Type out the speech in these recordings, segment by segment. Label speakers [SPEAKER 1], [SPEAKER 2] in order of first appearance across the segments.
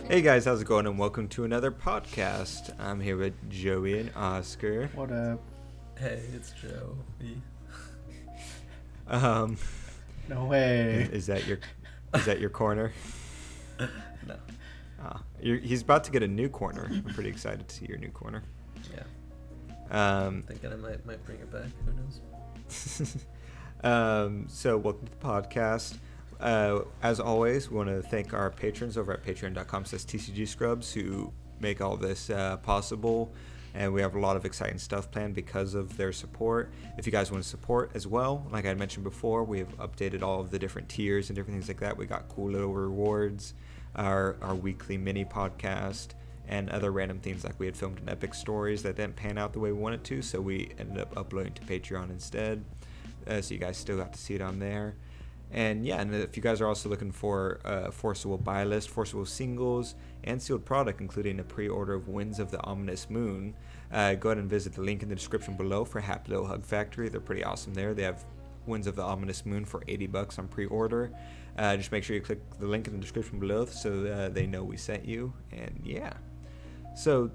[SPEAKER 1] Hey guys, how's it going? And welcome to another podcast. I'm here with Joey and Oscar.
[SPEAKER 2] What up?
[SPEAKER 3] Hey, it's Joe.
[SPEAKER 2] No way.
[SPEAKER 1] Is that your corner?
[SPEAKER 3] No.
[SPEAKER 1] He's about to get a new corner. I'm pretty excited to see your new corner.
[SPEAKER 3] Yeah. Thinking I might bring it back. Who knows?
[SPEAKER 1] So welcome to the podcast. As always, we want to thank our patrons over at patreon.com/TCGScrubs who make all this possible, and we have a lot of exciting stuff planned because of their support. If you guys want to support as well, like I mentioned before, we have updated all of the different tiers and different things like that. We got cool little rewards, our weekly mini podcast, and other random things. Like we had filmed an epic stories that didn't pan out the way we wanted to, so we ended up uploading to Patreon instead. So you guys still got to see it on there. And yeah, and if you guys are also looking for forcible Buylist, forcible singles, and sealed product, including a pre-order of Winds of the Ominous Moon, go ahead and visit the link in the description below for Happy Little Hug Factory. They're pretty awesome there. They have Winds of the Ominous Moon for $80 on pre-order. Just make sure you click the link in the description below so they know we sent you. And yeah, so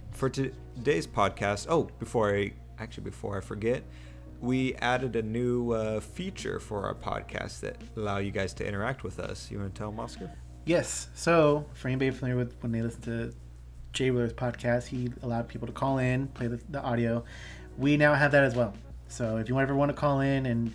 [SPEAKER 1] for today's podcast, before I forget, we added a new feature for our podcast that allow you guys to interact with us. You want to tell them, Oscar?
[SPEAKER 2] Yes. So, for anybody familiar with when they listen to Jay Wheeler's podcast, he allowed people to call in, play the audio. We now have that as well. So, if you ever want to call in and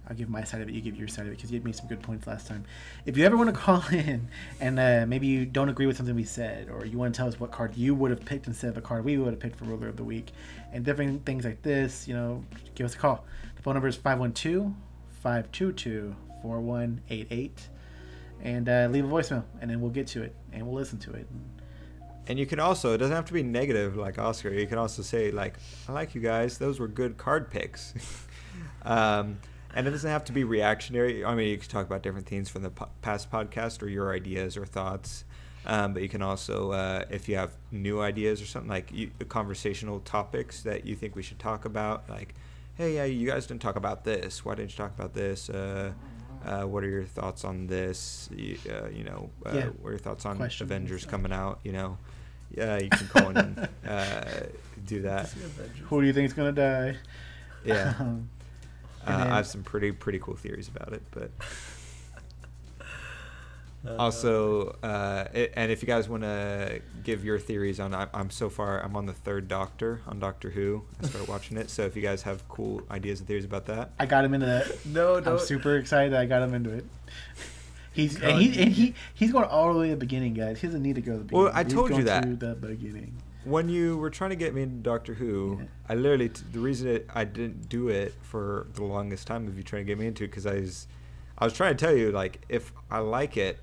[SPEAKER 2] I'll give my side of it, you give your side of it, because you made some good points last time. If you ever want to call in and maybe you don't agree with something we said, or you want to tell us what card you would have picked instead of a card we would have picked for Ruler of the Week, and different things like this, give us a call. The phone number is 512-522-4188, and leave a voicemail, and then we'll get to it, and we'll listen to it.
[SPEAKER 1] And you can also, it doesn't have to be negative like Oscar. You can also say, like, I like you guys. Those were good card picks. And it doesn't have to be reactionary. I mean, you can talk about different things from the past podcast or your ideas or thoughts. But you can also, if you have new ideas or something, like conversational topics that you think we should talk about, like, hey, you guys didn't talk about this. Why didn't you talk about this? What are your thoughts on this? What are your thoughts on
[SPEAKER 2] Questions
[SPEAKER 1] Avengers coming out? Yeah, you can call in and do that.
[SPEAKER 2] Who do you think is going to die?
[SPEAKER 1] Yeah. I have some pretty cool theories about it, but also, and if you guys want to give your theories on, I'm on the third Doctor on Doctor Who. I started watching it, so if you guys have cool ideas and theories about that,
[SPEAKER 2] I got him into that.
[SPEAKER 3] No,
[SPEAKER 2] I'm super excited that I got him into it. He's going all the way to the beginning, guys. He doesn't need to go to the beginning.
[SPEAKER 1] Well, I told you that.
[SPEAKER 2] To the beginning.
[SPEAKER 1] When you were trying to get me into Doctor Who, yeah. I literally, the reason I didn't do it for the longest time of you trying to get me into it, because I was trying to tell you, like, if I like it,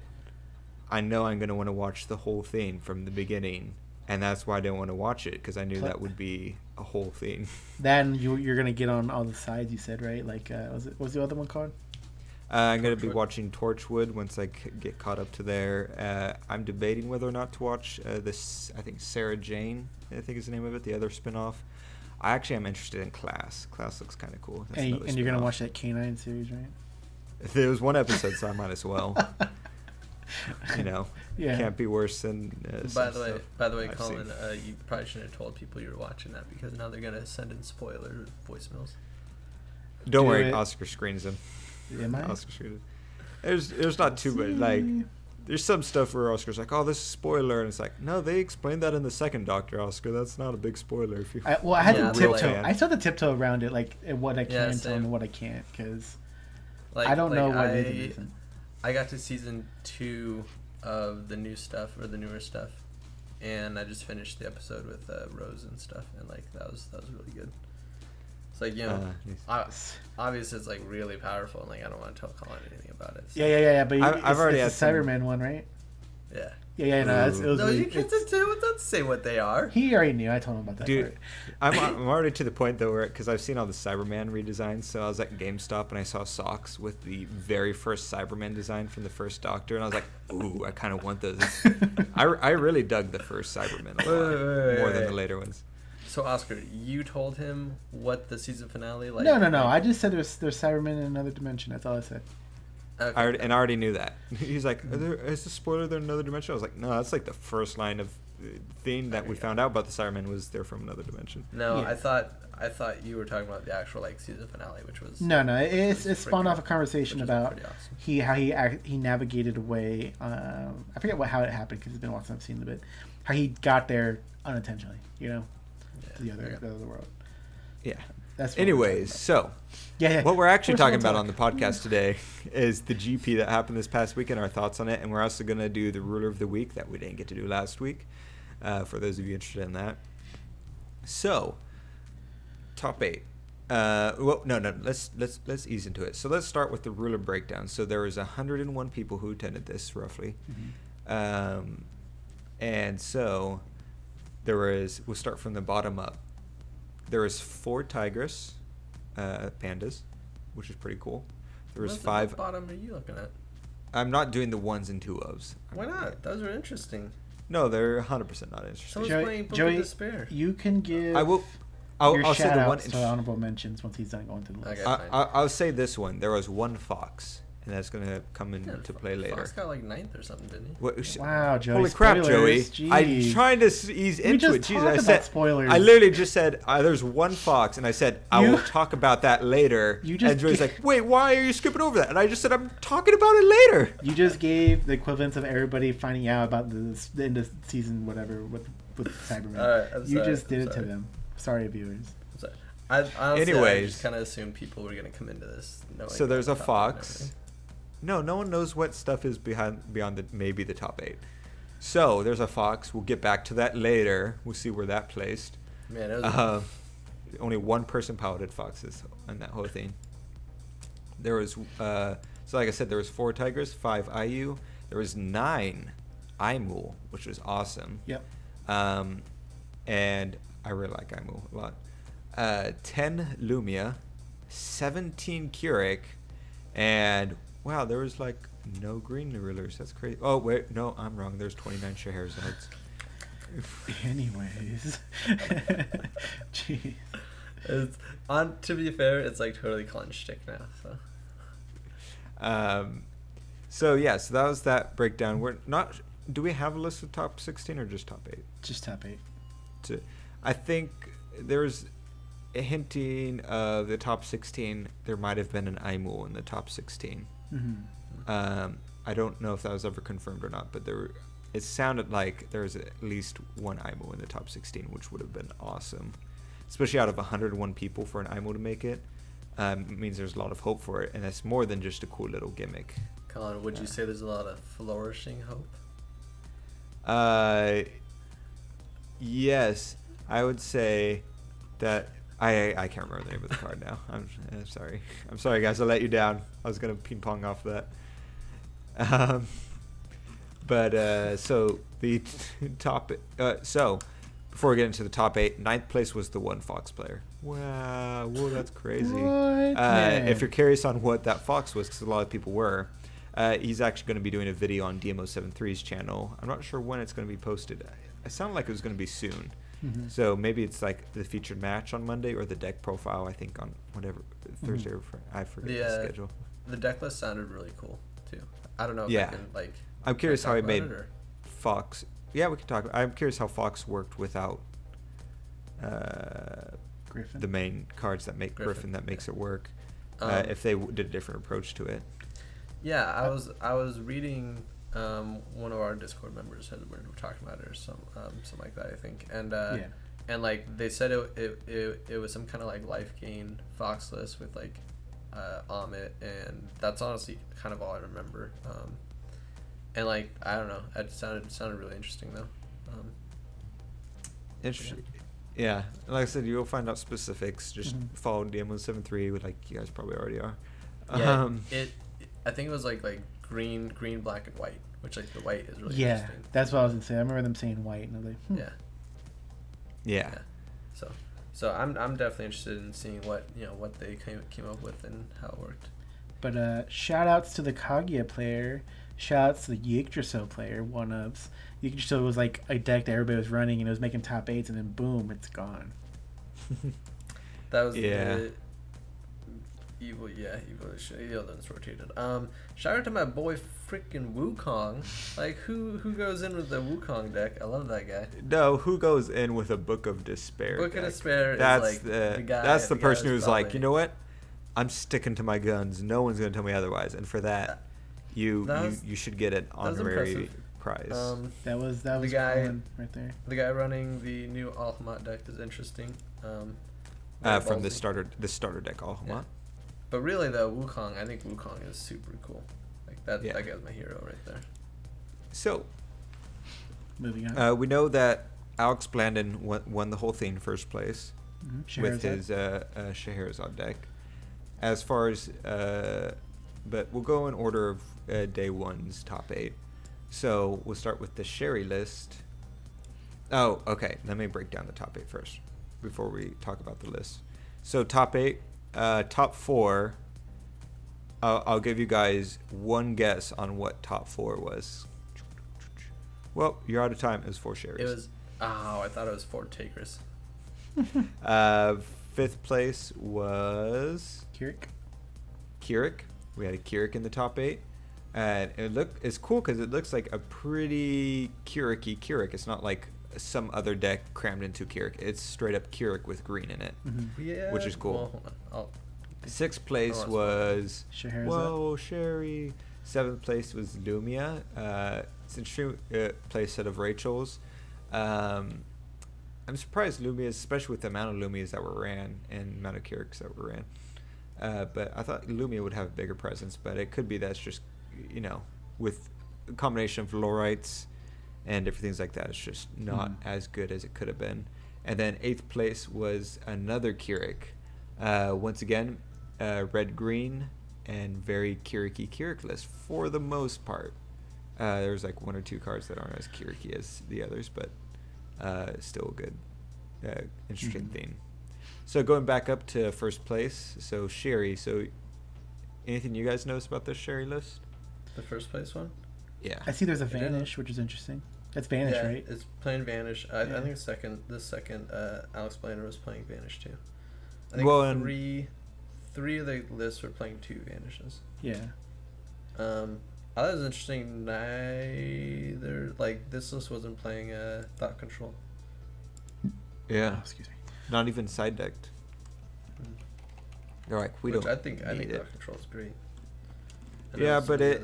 [SPEAKER 1] I know I'm going to want to watch the whole thing from the beginning, and that's why I didn't want to watch it, because I knew that would be a whole thing.
[SPEAKER 2] Then you're going to get on all the sides, you said, right? Like, what's the other one called?
[SPEAKER 1] I'm going to be watching Torchwood once I get caught up to there. I'm debating whether or not to watch this, I think Sarah Jane, I think is the name of it, the other spinoff. I actually am interested in Class. Class looks kind of cool.
[SPEAKER 2] And you're going to watch that Canine series, right?
[SPEAKER 1] If there was one episode, so I might as well.
[SPEAKER 2] Yeah.
[SPEAKER 1] Can't be worse than
[SPEAKER 3] By the way, Colin, you probably shouldn't have told people you were watching that, because now they're going to send in spoiler voicemails.
[SPEAKER 1] Don't worry, Oscar screens them.
[SPEAKER 2] Am I?
[SPEAKER 1] Oscar screened it. There's not too much. Like, there's some stuff where Oscar's like, oh, this is spoiler, and it's like, no, they explained that in the second Doctor, Oscar. That's not a big spoiler.
[SPEAKER 2] I had to tiptoe. I still had to tiptoe around it, like what I can tell and what I can't, because I don't know what isn't.
[SPEAKER 3] I got to season 2 of the new stuff, or the newer stuff, and I just finished the episode with Rose and stuff, and like that was really good. It's like, obviously it's like really powerful, and like I don't want to tell Colin anything about it. So.
[SPEAKER 2] Yeah. But
[SPEAKER 1] I've already had
[SPEAKER 2] the Cyberman one, right?
[SPEAKER 3] Yeah.
[SPEAKER 2] Yeah. No,
[SPEAKER 3] you can't don't say what they are.
[SPEAKER 2] He already knew. I told him about that.
[SPEAKER 1] Dude, I'm already to the point though, where because I've seen all the Cyberman redesigns. So I was at GameStop and I saw socks with the very first Cyberman design from the first Doctor, and I was like, ooh, I kind of want those. I really dug the first Cyberman a lot more than the later ones.
[SPEAKER 3] So Oscar, you told him what the season finale like?
[SPEAKER 2] No. I just said there's Cybermen in another dimension. That's all I said.
[SPEAKER 3] Okay.
[SPEAKER 1] I already knew that. He's like, is the spoiler there another dimension? I was like, no, that's like the first line of thing that we found out about the Cybermen was they're from another dimension.
[SPEAKER 3] No,
[SPEAKER 2] Yeah.
[SPEAKER 3] I thought you were talking about the actual like season finale, which was
[SPEAKER 2] No, it spawned off a conversation
[SPEAKER 3] which was
[SPEAKER 2] about
[SPEAKER 3] pretty awesome.
[SPEAKER 2] he navigated away. I forget how it happened because it's been a while since I've seen it, but how he got there unintentionally, you know, to the other world.
[SPEAKER 1] Yeah.
[SPEAKER 2] That's what
[SPEAKER 1] Anyways, so
[SPEAKER 2] yeah.
[SPEAKER 1] what we're actually
[SPEAKER 2] Personal
[SPEAKER 1] talking about
[SPEAKER 2] talk.
[SPEAKER 1] on the podcast today is the GP that happened this past week and our thoughts on it, and we're also going to do the ruler of the week that we didn't get to do last week. For those of you interested in that. So, top 8. Well, no. Let's ease into it. So let's start with the ruler breakdown. So there was 101 people who attended this roughly, and so we'll start from the bottom up. There was 4 tigress, pandas, which is pretty cool. There was 5.
[SPEAKER 3] What bottom are you looking at?
[SPEAKER 1] I'm not doing the ones and two ofs.
[SPEAKER 3] Why not? Those are interesting.
[SPEAKER 1] No, they're 100% not interested.
[SPEAKER 3] Someone's playing Book
[SPEAKER 2] Joey,
[SPEAKER 3] of Despair.
[SPEAKER 2] you can give.
[SPEAKER 1] I will.
[SPEAKER 2] Your
[SPEAKER 1] I'll say the one.
[SPEAKER 2] shout-outs to honorable mentions once he's done going through the list.
[SPEAKER 3] Okay. fine.
[SPEAKER 1] I'll say this one. There was one fox, and that's gonna come into play later.
[SPEAKER 3] Fox got like 9th or something, didn't he?
[SPEAKER 2] Wow, Joey.
[SPEAKER 1] Holy crap, Joey!
[SPEAKER 2] spoilers,
[SPEAKER 1] I'm
[SPEAKER 2] jeez.
[SPEAKER 1] trying to ease into
[SPEAKER 2] just
[SPEAKER 1] it. Jeez,
[SPEAKER 2] talked
[SPEAKER 1] I
[SPEAKER 2] about
[SPEAKER 1] said
[SPEAKER 2] spoilers.
[SPEAKER 1] I literally just said there's one fox, and I said I
[SPEAKER 2] You-
[SPEAKER 1] will talk about that later.
[SPEAKER 2] You just
[SPEAKER 1] and Joey's
[SPEAKER 2] g-
[SPEAKER 1] like, wait, why are you skipping over that? And I just said I'm talking about it later.
[SPEAKER 2] You just gave the equivalence of everybody finding out about the end of season whatever with Cybermen.
[SPEAKER 3] Alright, I'm
[SPEAKER 2] you
[SPEAKER 3] sorry,
[SPEAKER 2] just did
[SPEAKER 3] I'm
[SPEAKER 2] it to
[SPEAKER 3] sorry.
[SPEAKER 2] them. Sorry, viewers.
[SPEAKER 3] So, I honestly, I
[SPEAKER 1] Anyways.
[SPEAKER 3] just kind of assumed people were gonna come into this knowing.
[SPEAKER 1] So there's a
[SPEAKER 3] the top and
[SPEAKER 1] fox.
[SPEAKER 3] everything.
[SPEAKER 1] No one knows what stuff is beyond maybe the top 8. So there's a fox. We'll get back to that later. We'll see where that placed.
[SPEAKER 3] Man, it was
[SPEAKER 1] Only one person piloted foxes on that whole thing. There was so like I said, there was 4 tigers, 5 IU. There was 9 IMUL, which was awesome.
[SPEAKER 2] Yep.
[SPEAKER 1] And I really like IMUL a lot. 10 Lumia, 17 Keurig, and wow, there was like no green rulers. That's crazy. Oh wait, no, I'm wrong. There's 29 Scheherazards.
[SPEAKER 2] Anyways. Jeez.
[SPEAKER 3] To be fair, it's like totally clunch stick now.
[SPEAKER 1] So yeah, so that was that breakdown. We're not. Do we have a list of top 16 or just top 8?
[SPEAKER 2] Just top 8.
[SPEAKER 1] I think there's a hinting of the top 16. There might have been an IMUL in the top 16.
[SPEAKER 2] Mm-hmm.
[SPEAKER 1] I don't know if that was ever confirmed or not, but it sounded like there was at least one IMUL in the top 16, which would have been awesome, especially out of 101 people for an IMUL to make it. Means there's a lot of hope for it, and that's more than just a cool little gimmick.
[SPEAKER 3] Colin, would you say there's a lot of flourishing hope?
[SPEAKER 1] Yes, I would say that I can't remember the name of the card now. I'm sorry. I'm sorry, guys. I let you down. I was gonna ping pong off that. So the top. So before we get into the top 8, 9th place was the one Fox player. Wow, whoa, that's crazy.
[SPEAKER 2] What?
[SPEAKER 1] If you're curious on what that Fox was, because a lot of people were, he's actually going to be doing a video on DMO73's channel. I'm not sure when it's going to be posted. It sounded like it was going to be soon.
[SPEAKER 2] Mm-hmm.
[SPEAKER 1] So maybe it's like the featured match on Monday or the deck profile, I think, on whatever, Thursday or Friday. I forget the schedule.
[SPEAKER 3] The deck list sounded really cool, too. I don't know if
[SPEAKER 1] Yeah.
[SPEAKER 3] I can, like...
[SPEAKER 1] I'm curious how he
[SPEAKER 3] talk
[SPEAKER 1] made
[SPEAKER 3] about it, or-
[SPEAKER 1] Fox. Yeah, we can talk. I'm curious how Fox worked without
[SPEAKER 2] Griffin.
[SPEAKER 1] the main cards that make Griffin that makes it work. If they did a different approach to it.
[SPEAKER 3] Yeah, I was reading one of our Discord members had were talking about it or something like that, I think, and and like they said it was some kind of like life gain Fox list with like Amit, and that's honestly kind of all I remember. And like I don't know, it sounded really interesting though.
[SPEAKER 1] Interesting. Yeah, like I said, you'll find out specifics. Just follow DMO73, like you guys probably already are.
[SPEAKER 3] Yeah, I think it was like green, black, and white, which like the white is really interesting.
[SPEAKER 2] That's what I was gonna say. I remember them saying white, and I was like,
[SPEAKER 1] Yeah.
[SPEAKER 3] So I'm definitely interested in seeing what they came up with and how it worked.
[SPEAKER 2] But shout outs to the Kaguya player. Shout outs to the Yggdrasil player. One of Yggdrasil was like a deck that everybody was running and it was making top 8s, and then boom, it's gone.
[SPEAKER 3] That was Evil, yeah, evil. Sheldon's rotated. Shout out to my boy freaking Wukong. Like, who goes in with the Wukong deck? I love that guy.
[SPEAKER 1] No, who goes in with a Book of Despair?
[SPEAKER 3] Book of Despair
[SPEAKER 1] That's
[SPEAKER 3] is like the guy.
[SPEAKER 1] That's the person who's
[SPEAKER 3] probably,
[SPEAKER 1] like, you know what? I'm sticking to my guns. No one's gonna tell me otherwise. And for that, you should get an honorary prize.
[SPEAKER 2] That was
[SPEAKER 3] the guy
[SPEAKER 2] Colin right there.
[SPEAKER 3] The guy running the new Alchemot deck is interesting.
[SPEAKER 1] From the starter deck Alchemot.
[SPEAKER 3] Yeah. But really, though, Wukong, I think Wukong is super cool. Like that guy's my hero right there.
[SPEAKER 1] So,
[SPEAKER 2] moving on.
[SPEAKER 1] We know that Alex Blandon won the whole thing first place with his Scheherazade deck. As far as, but we'll go in order of day one's top 8. So we'll start with the Sherry list. Oh, okay. Let me break down the top 8 first before we talk about the list. So top 8. Top 4, I'll give you guys one guess on what top 4 was. Well, you're out of time. It was 4 Sherrys.
[SPEAKER 3] It was, I thought it was 4 Takers.
[SPEAKER 1] 5th place was Keurig. We had a Keurig in the top 8. And it's cool because it looks like a pretty Keurig-y Keurig. It's not like some other deck crammed into Keurig. It's straight up Keurig with green in it,
[SPEAKER 3] Yeah,
[SPEAKER 1] which is cool.
[SPEAKER 3] Well, hold on.
[SPEAKER 1] 6th place was
[SPEAKER 2] Scheherazade.
[SPEAKER 1] Sherry. 7th place was Lumia. It's an interesting place set of Rachel's. I'm surprised Lumias, especially with the amount of Lumias that were ran and amount of Keurigs that were ran. But I thought Lumia would have a bigger presence, but it could be that's just, with a combination of Lorites and different things like that, it's just not as good as it could have been. And then 8th place was another Keurig. Once again, red-green and very Keurig-y Keurig list for the most part. There's like 1 or 2 cards that aren't as Keurig-y as the others, but still a good, interesting theme. So going back up to first place, so Sherry. So anything you guys notice about this Sherry list?
[SPEAKER 3] The first place one?
[SPEAKER 1] Yeah.
[SPEAKER 2] I see there's a Vanish, which is interesting. That's Vanish,
[SPEAKER 3] yeah,
[SPEAKER 2] right?
[SPEAKER 3] It's playing Vanish. I think the second Alex Blander was playing Vanish too. I think three of the lists were playing 2 Vanishes.
[SPEAKER 2] Yeah.
[SPEAKER 3] I thought it was interesting. Neither this list wasn't playing Thought Control.
[SPEAKER 1] Yeah.
[SPEAKER 2] Oh, excuse me.
[SPEAKER 1] Not even side decked. They're like,
[SPEAKER 3] I think Thought Control is great.
[SPEAKER 1] Yeah, but
[SPEAKER 3] the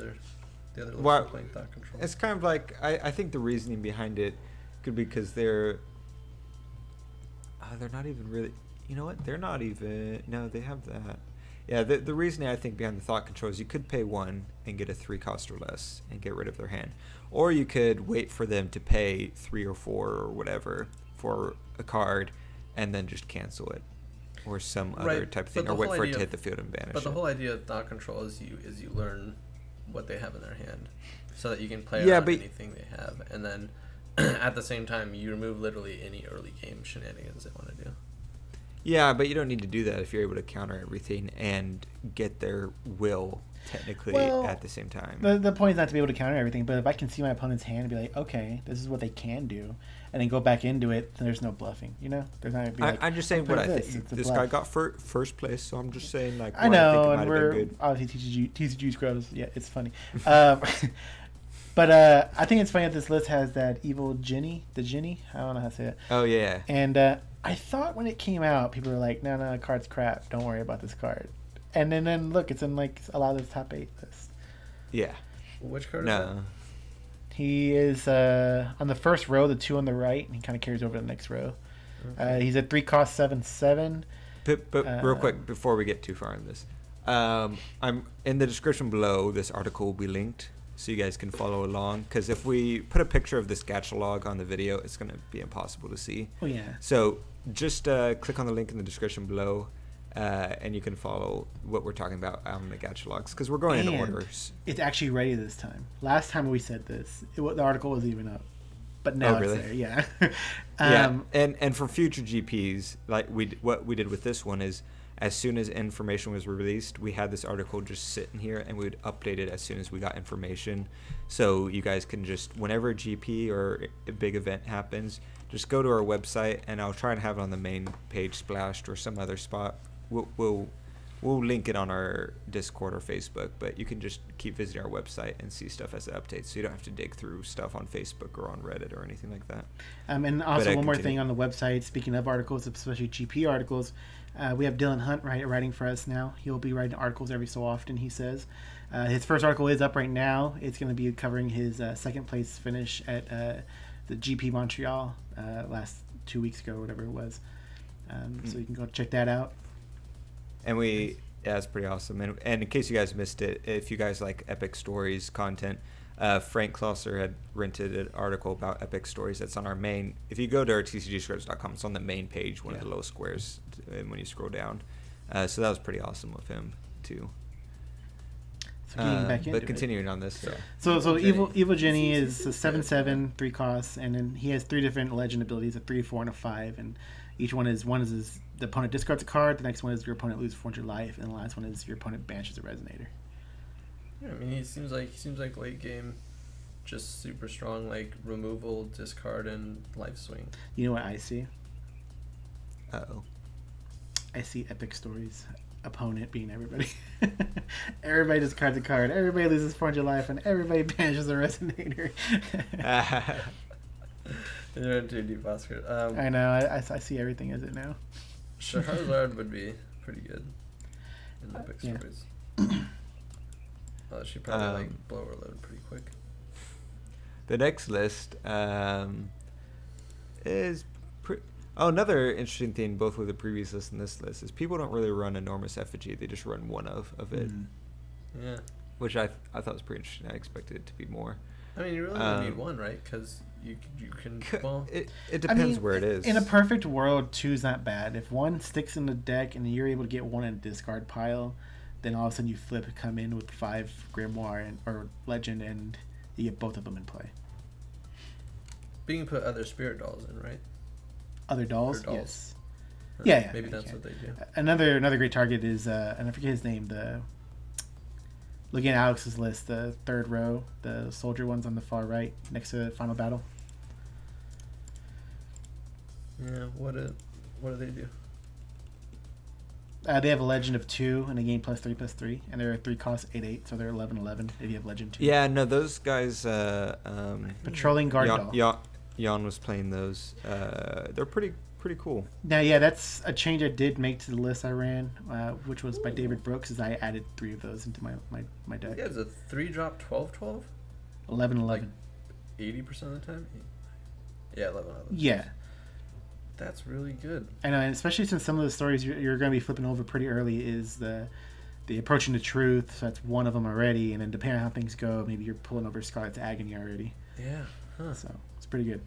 [SPEAKER 3] other lists were playing Thought Control.
[SPEAKER 1] It's kind of like I think the reasoning behind it could be because they're not even really. You know what? They're not even. No, they have that. Yeah, the reasoning I think behind the Thought Control is you could pay 1 and get a 3 cost or less and get rid of their hand, or you could wait for them to pay 3 or 4 or whatever for a card, and then just cancel it, or some other type of thing, or wait for it to hit the field and banish.
[SPEAKER 3] But the whole idea of Thought Control is you learn what they have in their hand, so that you can play around anything they have, and then at the same time you remove literally any early game shenanigans they want to do.
[SPEAKER 1] Yeah, but you don't need to do that if you're able to counter everything and get their will technically at the same time.
[SPEAKER 2] The point is not to be able to counter everything, but if I can see my opponent's hand and be like, okay, this is what they can do, and then go back into it, then there's no bluffing. There's not.
[SPEAKER 1] I'm just saying what I think. This guy got first place, so I'm just saying like.
[SPEAKER 2] I know, and we're obviously TCG Scrubs. Yeah, it's funny. But I think it's funny that this list has that evil Ginny, I don't know how to say it.
[SPEAKER 1] Oh yeah.
[SPEAKER 2] And I thought when it came out, people were like, no, the card's crap. Don't worry about this card. And then look, it's in like a lot of the top 8 lists.
[SPEAKER 1] Yeah.
[SPEAKER 3] Which card is that?
[SPEAKER 2] He is on the first row, the 2 on the right, and he kind of carries over to the next row. Okay. He's at 3 cost 7/7.
[SPEAKER 1] But real quick, before we get too far in this, I'm in the description below. This article will be linked, so you guys can follow along. Because if we put a picture of this gacha log on the video, it's going to be impossible to see.
[SPEAKER 2] Oh yeah.
[SPEAKER 1] So just click on the link in the description below, and you can follow what we're talking about on the gacha logs, because we're going into orders.
[SPEAKER 2] It's actually ready this time. Last time we said this, the article was even up, but now it's there. Yeah.
[SPEAKER 1] Yeah, and for future GPs, like what we did with this one is, as soon as information was released, we had this article just sitting here, and we would update it as soon as we got information. So you guys can just, whenever a GP or a big event happens, just go to our website, and I'll try and have it on the main page splashed or some other spot. We'll we'll link it on our Discord or Facebook, but you can just keep visiting our website and see stuff as it updates, so you don't have to dig through stuff on Facebook or on Reddit or anything like that.
[SPEAKER 2] And also one more thing on the website, speaking of articles, especially GP articles, we have Dylan Hunt writing for us now. He'll be writing articles every so often, he says. His first article is up right now. It's going to be covering his second place finish at the GP Montreal last 2 weeks ago, or whatever it was. So you can go check that out.
[SPEAKER 1] And it's pretty awesome. And in case you guys missed it, if you guys like epic stories content, Frank Klosser had rented an article about epic stories that's on our main. If you go to our TCGScrubs.com, it's on the main page, one of the little squares when you scroll down. So that was pretty awesome of him too.
[SPEAKER 2] So getting back into
[SPEAKER 1] but continuing on this,
[SPEAKER 2] so Evil Jenny is a 7/7, 3 costs, and then he has 3 different legend abilities: a 3, 4, and a 5, and each one is the opponent discards a card. The next one is your opponent loses 400 life, and the last one is your opponent banishes a resonator.
[SPEAKER 3] Yeah, I mean, he seems like late game, just super strong, like removal, discard, and life swing.
[SPEAKER 2] You know what I see?
[SPEAKER 1] Uh-oh.
[SPEAKER 2] I see epic stories. Opponent being everybody. Everybody discards a card. Everybody loses 400 life, and everybody banishes a resonator.
[SPEAKER 3] You're too deep, Oscar.
[SPEAKER 2] I know. I see everything as it now.
[SPEAKER 3] Charizard would be pretty good in the epic stories. She'd probably blow her load pretty quick.
[SPEAKER 1] The next list is another interesting thing, both with the previous list and this list, is people don't really run enormous effigy. They just run one of it.
[SPEAKER 3] Yeah.
[SPEAKER 1] Which I thought was pretty interesting. I expected it to be more.
[SPEAKER 3] I mean, you really only need one, right? Because you can. Well,
[SPEAKER 1] it depends where it is.
[SPEAKER 2] In a perfect world, 2's not bad. If 1 sticks in the deck and you're able to get 1 in a discard pile, then all of a sudden you flip, come in with 5 Grimoire or Legend, and you get both of them in play.
[SPEAKER 3] But you can put other Spirit Dolls in, right?
[SPEAKER 2] Other dolls?
[SPEAKER 3] Dolls.
[SPEAKER 2] Yes. Yeah.
[SPEAKER 3] Maybe that's what they do.
[SPEAKER 2] Another great target is, and I forget his name, looking at Alex's list, the 3rd row, the soldier ones on the far right, next to Final Battle.
[SPEAKER 3] Yeah, what do they do?
[SPEAKER 2] They have a legend of 2 and a gain +3/+3, and they're 3 cost 8/8, so they're 11/11 if you have legend 2.
[SPEAKER 1] Yeah, no, those guys.
[SPEAKER 2] Patrolling guard doll.
[SPEAKER 1] Jan was playing those. They're pretty cool.
[SPEAKER 2] Now, yeah, that's a change I did make to the list I ran, which was by David Brooks, is I added 3 of those into my deck.
[SPEAKER 3] Yeah, it's a 3-drop 12/12.
[SPEAKER 2] 11/11.
[SPEAKER 3] 80% of the time. Yeah, 11/11.
[SPEAKER 2] Yeah.
[SPEAKER 3] That's really good.
[SPEAKER 2] I know, and especially since some of the stories you're going to be flipping over pretty early is the Approaching the Truth, so that's one of them already, and then depending on how things go, maybe you're pulling over Scarlet's Agony already.
[SPEAKER 3] Yeah. Huh.
[SPEAKER 2] So it's pretty good.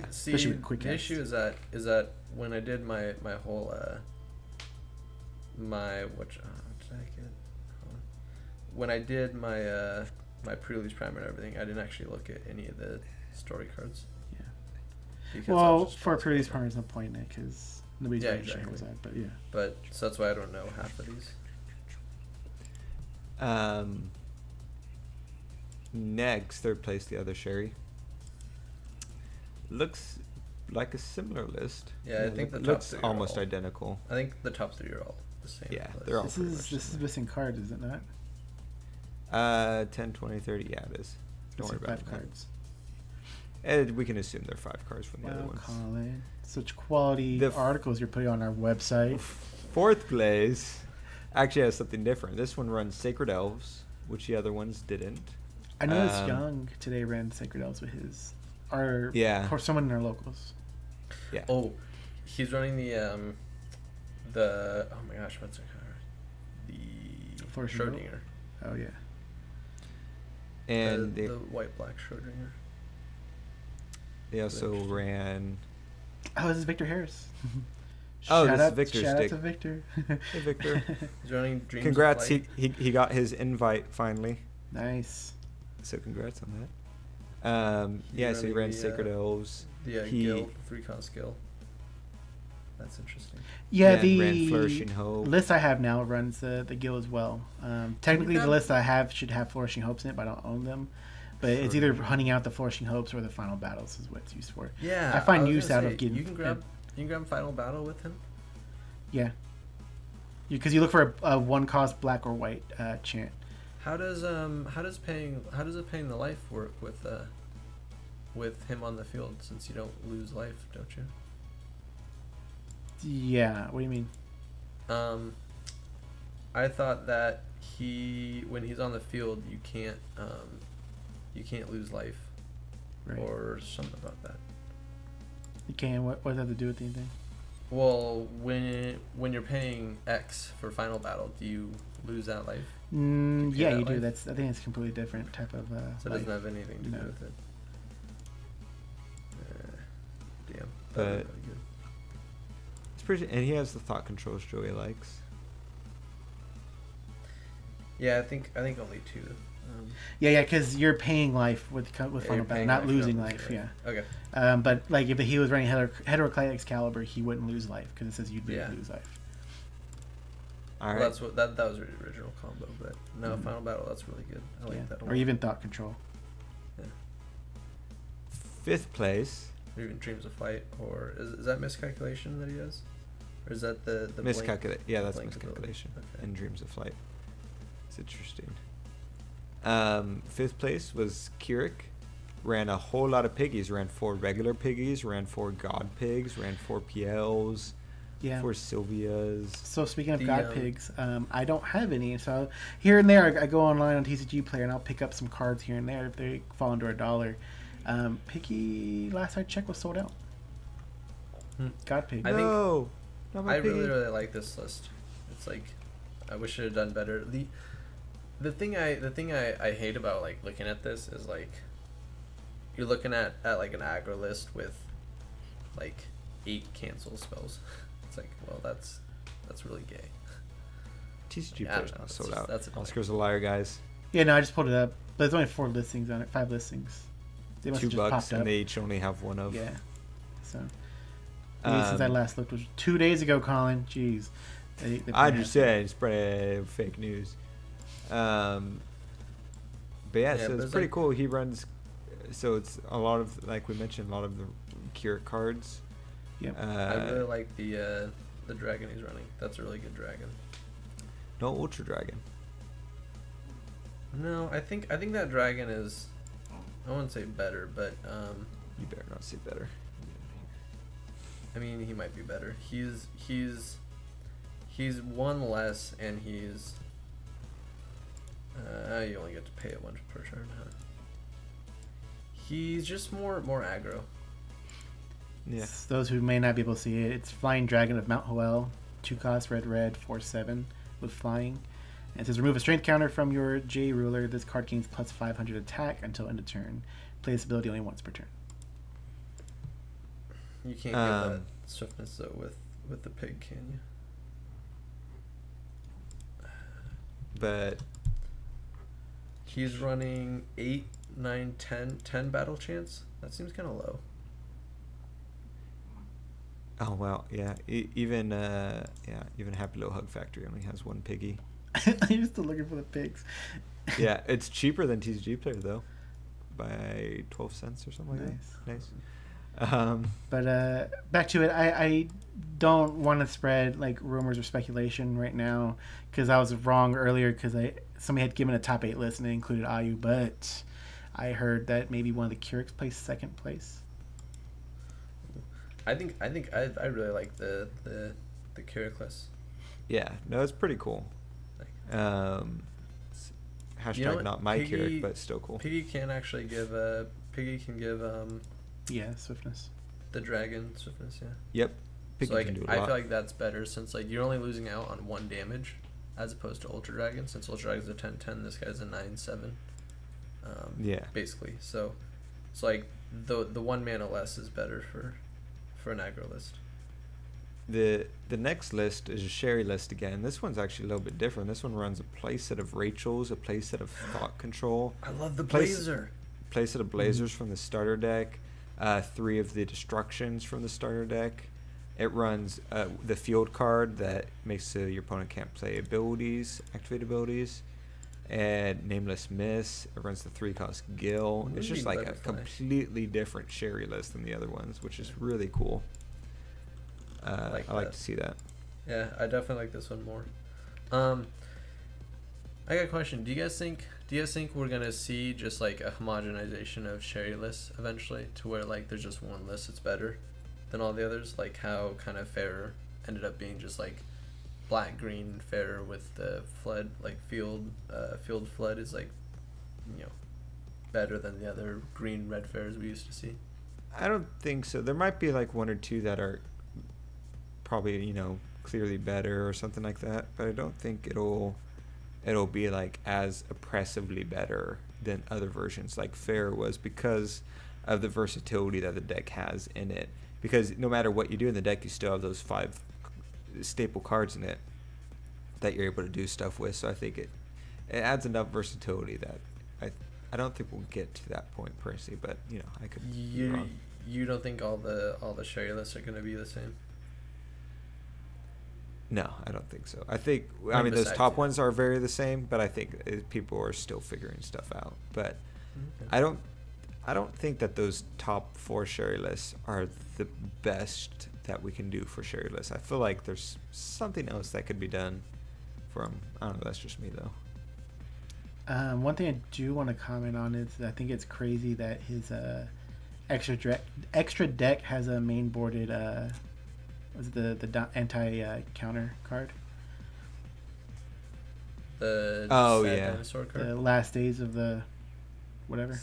[SPEAKER 3] See. The issue is that when I did my whole when I did my pre-release primer and everything, I didn't actually look at any of the story cards.
[SPEAKER 2] Well, for pre-release primer, there's no point in it because nobody's
[SPEAKER 3] really
[SPEAKER 2] exactly. That. But yeah.
[SPEAKER 3] But so that's why I don't know half of these.
[SPEAKER 1] Next, 3rd place, the other Sherry. Looks like a similar list.
[SPEAKER 3] Yeah, I think the top
[SPEAKER 1] looks
[SPEAKER 3] 3
[SPEAKER 1] almost identical.
[SPEAKER 3] I think the top 3 are all the same.
[SPEAKER 1] Yeah, they're all.
[SPEAKER 2] This is missing cards, is it not?
[SPEAKER 1] 10, 20, 30. Yeah, it is. Don't worry about
[SPEAKER 2] 5 cards.
[SPEAKER 1] And we can assume they're 5 cards from the other ones.
[SPEAKER 2] Colin, such quality articles you're putting on our website.
[SPEAKER 1] 4th place actually has something different. This one runs Sacred Elves, which the other ones didn't.
[SPEAKER 2] I noticed Young today ran Sacred Elves with his. Or someone in our locals.
[SPEAKER 1] Yeah.
[SPEAKER 3] Oh, he's running the oh my gosh, what's it called? The Schrodinger.
[SPEAKER 2] Oh yeah.
[SPEAKER 1] And
[SPEAKER 3] the white-black Schrodinger.
[SPEAKER 1] They also ran.
[SPEAKER 2] Oh, this is Victor Harris.
[SPEAKER 1] This is Victor's
[SPEAKER 2] shout
[SPEAKER 1] stick.
[SPEAKER 2] out to Victor.
[SPEAKER 1] Hey, Victor.
[SPEAKER 3] He's running Dreams.
[SPEAKER 1] Congrats, he got his invite finally.
[SPEAKER 2] Nice.
[SPEAKER 1] So congrats on that. So he ran Sacred Elves.
[SPEAKER 3] The Guild, 3-cost Guild. That's interesting.
[SPEAKER 2] Yeah,
[SPEAKER 1] the ran Flourishing Hope.
[SPEAKER 2] List I have now runs the Guild as well. Technically, the list I have should have Flourishing Hopes in it, but I don't own them. But it's either hunting out the Flourishing Hopes or the Final Battles is what it's used for.
[SPEAKER 3] Yeah,
[SPEAKER 2] I find use out of getting.
[SPEAKER 3] You can grab Final Battle with him.
[SPEAKER 2] Yeah. Because you look for a one cost black or white chant.
[SPEAKER 3] How does paying the life work with him on the field, since you don't lose life, don't you?
[SPEAKER 2] Yeah. What do you mean?
[SPEAKER 3] I thought that when he's on the field, you can't lose life,
[SPEAKER 2] Right.
[SPEAKER 3] or something about that.
[SPEAKER 2] You can. What does that have to do with anything?
[SPEAKER 3] Well, when you're paying X for final battle, do you lose that life?
[SPEAKER 2] Yeah, you do.
[SPEAKER 3] Life?
[SPEAKER 2] I think it's a completely different type of.
[SPEAKER 3] So it
[SPEAKER 2] life.
[SPEAKER 3] doesn't have anything to
[SPEAKER 2] No.
[SPEAKER 3] do with it. Damn.
[SPEAKER 1] But-
[SPEAKER 3] That would be really good.
[SPEAKER 1] It's pretty, and he has the thought controls Joey likes.
[SPEAKER 3] Yeah, I think only 2.
[SPEAKER 2] Yeah, because you're paying life with final
[SPEAKER 3] you're
[SPEAKER 2] battle,
[SPEAKER 3] paying
[SPEAKER 2] not
[SPEAKER 3] life,
[SPEAKER 2] losing
[SPEAKER 3] not
[SPEAKER 2] life.
[SPEAKER 3] losing
[SPEAKER 2] Yeah.
[SPEAKER 3] life. Okay.
[SPEAKER 2] But like if he was running Heteroclite Excalibur, he wouldn't lose life because it says you'd
[SPEAKER 3] Yeah.
[SPEAKER 2] lose life.
[SPEAKER 1] All
[SPEAKER 3] Well,
[SPEAKER 1] right.
[SPEAKER 3] that's what that was the original combo, but no,
[SPEAKER 2] Mhm.
[SPEAKER 3] final battle, that's really good. I like
[SPEAKER 2] Yeah.
[SPEAKER 3] that a
[SPEAKER 2] Or
[SPEAKER 3] lot.
[SPEAKER 2] even thought control.
[SPEAKER 3] Yeah.
[SPEAKER 1] 5th place.
[SPEAKER 3] Or even Dreams of Flight, or is that miscalculation that he does, or is that the
[SPEAKER 1] Miscalculate. Yeah, that's
[SPEAKER 3] blink ability?
[SPEAKER 1] miscalculation.
[SPEAKER 3] Okay.
[SPEAKER 1] And Dreams of Flight. It's interesting. 5th place was Keurig. Ran a whole lot of piggies. Ran 4 regular piggies. Ran 4 god pigs. Ran 4 PLs.
[SPEAKER 2] Yeah.
[SPEAKER 1] 4 Sylvias.
[SPEAKER 2] So speaking of
[SPEAKER 3] The,
[SPEAKER 2] God Pigs, I don't have any. So here and there, I go online on TCG Player and I'll pick up some cards here and there if they fall under $1. Piggy, last I checked, was sold out. God Pig.
[SPEAKER 3] I think-
[SPEAKER 1] No. Not my
[SPEAKER 3] I really
[SPEAKER 1] piggy.
[SPEAKER 3] really like this list. It's like, I wish it had done better. The thing I hate about like looking at this is like, you're looking at like an aggro list with like 8 cancel spells. It's like, well, that's really gay.
[SPEAKER 1] TCG
[SPEAKER 3] I don't
[SPEAKER 1] players
[SPEAKER 3] know,
[SPEAKER 1] not
[SPEAKER 3] it's
[SPEAKER 1] sold
[SPEAKER 3] just-
[SPEAKER 1] out.
[SPEAKER 3] that's annoying.
[SPEAKER 1] Oscar's a liar, guys.
[SPEAKER 2] Yeah, no, I just pulled it up. But there's only 4 listings on it, 5 listings. They must have just
[SPEAKER 1] $2,
[SPEAKER 2] popped
[SPEAKER 1] and
[SPEAKER 2] up.
[SPEAKER 1] they each only have one of.
[SPEAKER 2] Yeah. So maybe since I last looked was 2 days ago, Colin. Jeez. They
[SPEAKER 1] I just said spread fake news. But yeah, so
[SPEAKER 3] but
[SPEAKER 1] it's
[SPEAKER 3] it's
[SPEAKER 1] pretty
[SPEAKER 3] like-
[SPEAKER 1] cool. He runs, so it's a lot of, like we mentioned, a lot of the Keurig cards.
[SPEAKER 2] Yep.
[SPEAKER 3] I really like the dragon he's running. That's a really good dragon.
[SPEAKER 1] No Ultra Dragon.
[SPEAKER 3] No, I think that dragon is, I wouldn't say better, but
[SPEAKER 1] You better not say better.
[SPEAKER 3] I mean, he might be better. He's 1 less, and he's you only get to pay it 1 per turn, huh? He's just more aggro.
[SPEAKER 1] Yeah.
[SPEAKER 2] Those who may not be able to see it, it's Flying Dragon of Mount Hoel, 2 cost, red, 4/7 with flying. And it says remove a strength counter from your J ruler. This card gains plus 500 attack until end of turn. Play this ability only once per turn.
[SPEAKER 3] You can't get that swiftness though with the pig, can you?
[SPEAKER 1] But
[SPEAKER 3] He's running 8, 9, 10 battle chance. That seems kind of low.
[SPEAKER 1] oh wow, yeah. Even Happy Little Hug Factory only has 1 piggy.
[SPEAKER 2] I'm still looking for the pigs.
[SPEAKER 1] Yeah, it's cheaper than TCG Player though, by 12 cents or something like
[SPEAKER 2] Nice.
[SPEAKER 1] that. Nice.
[SPEAKER 2] But back to it, I don't want to spread like rumors or speculation right now because I was wrong earlier because somebody had given a top 8 list and they included Ayu, but I heard that maybe one of the Keurigs placed 2nd place.
[SPEAKER 3] I really like the Keurig list.
[SPEAKER 1] Yeah, no, it's pretty cool. Hashtag
[SPEAKER 3] You know what?
[SPEAKER 1] not my
[SPEAKER 3] Piggy-
[SPEAKER 1] Keurig, but still cool.
[SPEAKER 3] Piggy can actually give
[SPEAKER 2] Yeah, swiftness.
[SPEAKER 3] the dragon swiftness, yeah.
[SPEAKER 1] Yep. Piggy
[SPEAKER 3] So like
[SPEAKER 1] can do a
[SPEAKER 3] I
[SPEAKER 1] lot.
[SPEAKER 3] feel like that's better since like you're only losing out on 1 damage as opposed to Ultra Dragon. Since Ultra Dragon's a 10/10, this guy's a 9/7.
[SPEAKER 1] Yeah.
[SPEAKER 3] Basically. So like the 1 mana less is better for an aggro list.
[SPEAKER 1] The next list is a Sherry list again. This one's actually a little bit different. This one runs a playset of Rachel's, a playset of Thought Control,
[SPEAKER 3] I love the
[SPEAKER 1] Place-
[SPEAKER 3] blazer.
[SPEAKER 1] playset of Blazers from the starter deck, 3 of the Destructions from the starter deck. It runs the field card that makes your opponent can't play activate abilities, and Nameless Miss. It runs the 3-cost Gil. It's just like a
[SPEAKER 3] Butterfly.
[SPEAKER 1] completely different Sherry list than the other ones, which is really cool. I like
[SPEAKER 3] that.
[SPEAKER 1] to see that.
[SPEAKER 3] Yeah, I definitely like this one more. I got a question. Do you guys think we're gonna see just like a homogenization of sherry lists eventually, to where like there's just one list that's better than all the others, like how kind of Fairer ended up being just like black green Fairer with the flood, like field flood is like, you know, better than the other green red Fairers we used to see?
[SPEAKER 1] I don't think so. There might be like one or two that are probably, you know, clearly better or something like that, but I don't think it'll be like as oppressively better than other versions like Fair was, because of the versatility that the deck has in it. Because no matter what you do in the deck, you still have those 5 staple cards in it that you're able to do stuff with. So I think it adds enough versatility that I don't think we'll get to that point personally, but you know, I could be wrong.
[SPEAKER 3] You don't think all the sherry lists are going to be the same?
[SPEAKER 1] No, I don't think so. I mean those top ones are very the same, but I think people are still figuring stuff out. But okay. I don't think that those top 4 sherry lists are the best that we can do for sherry lists. I feel like there's something else that could be done from, I don't know, that's just me though.
[SPEAKER 2] One thing I do want to comment on is I think it's crazy that his extra deck has a main boarded was the anti counter card.
[SPEAKER 3] The
[SPEAKER 2] dinosaur card. The last days of the whatever.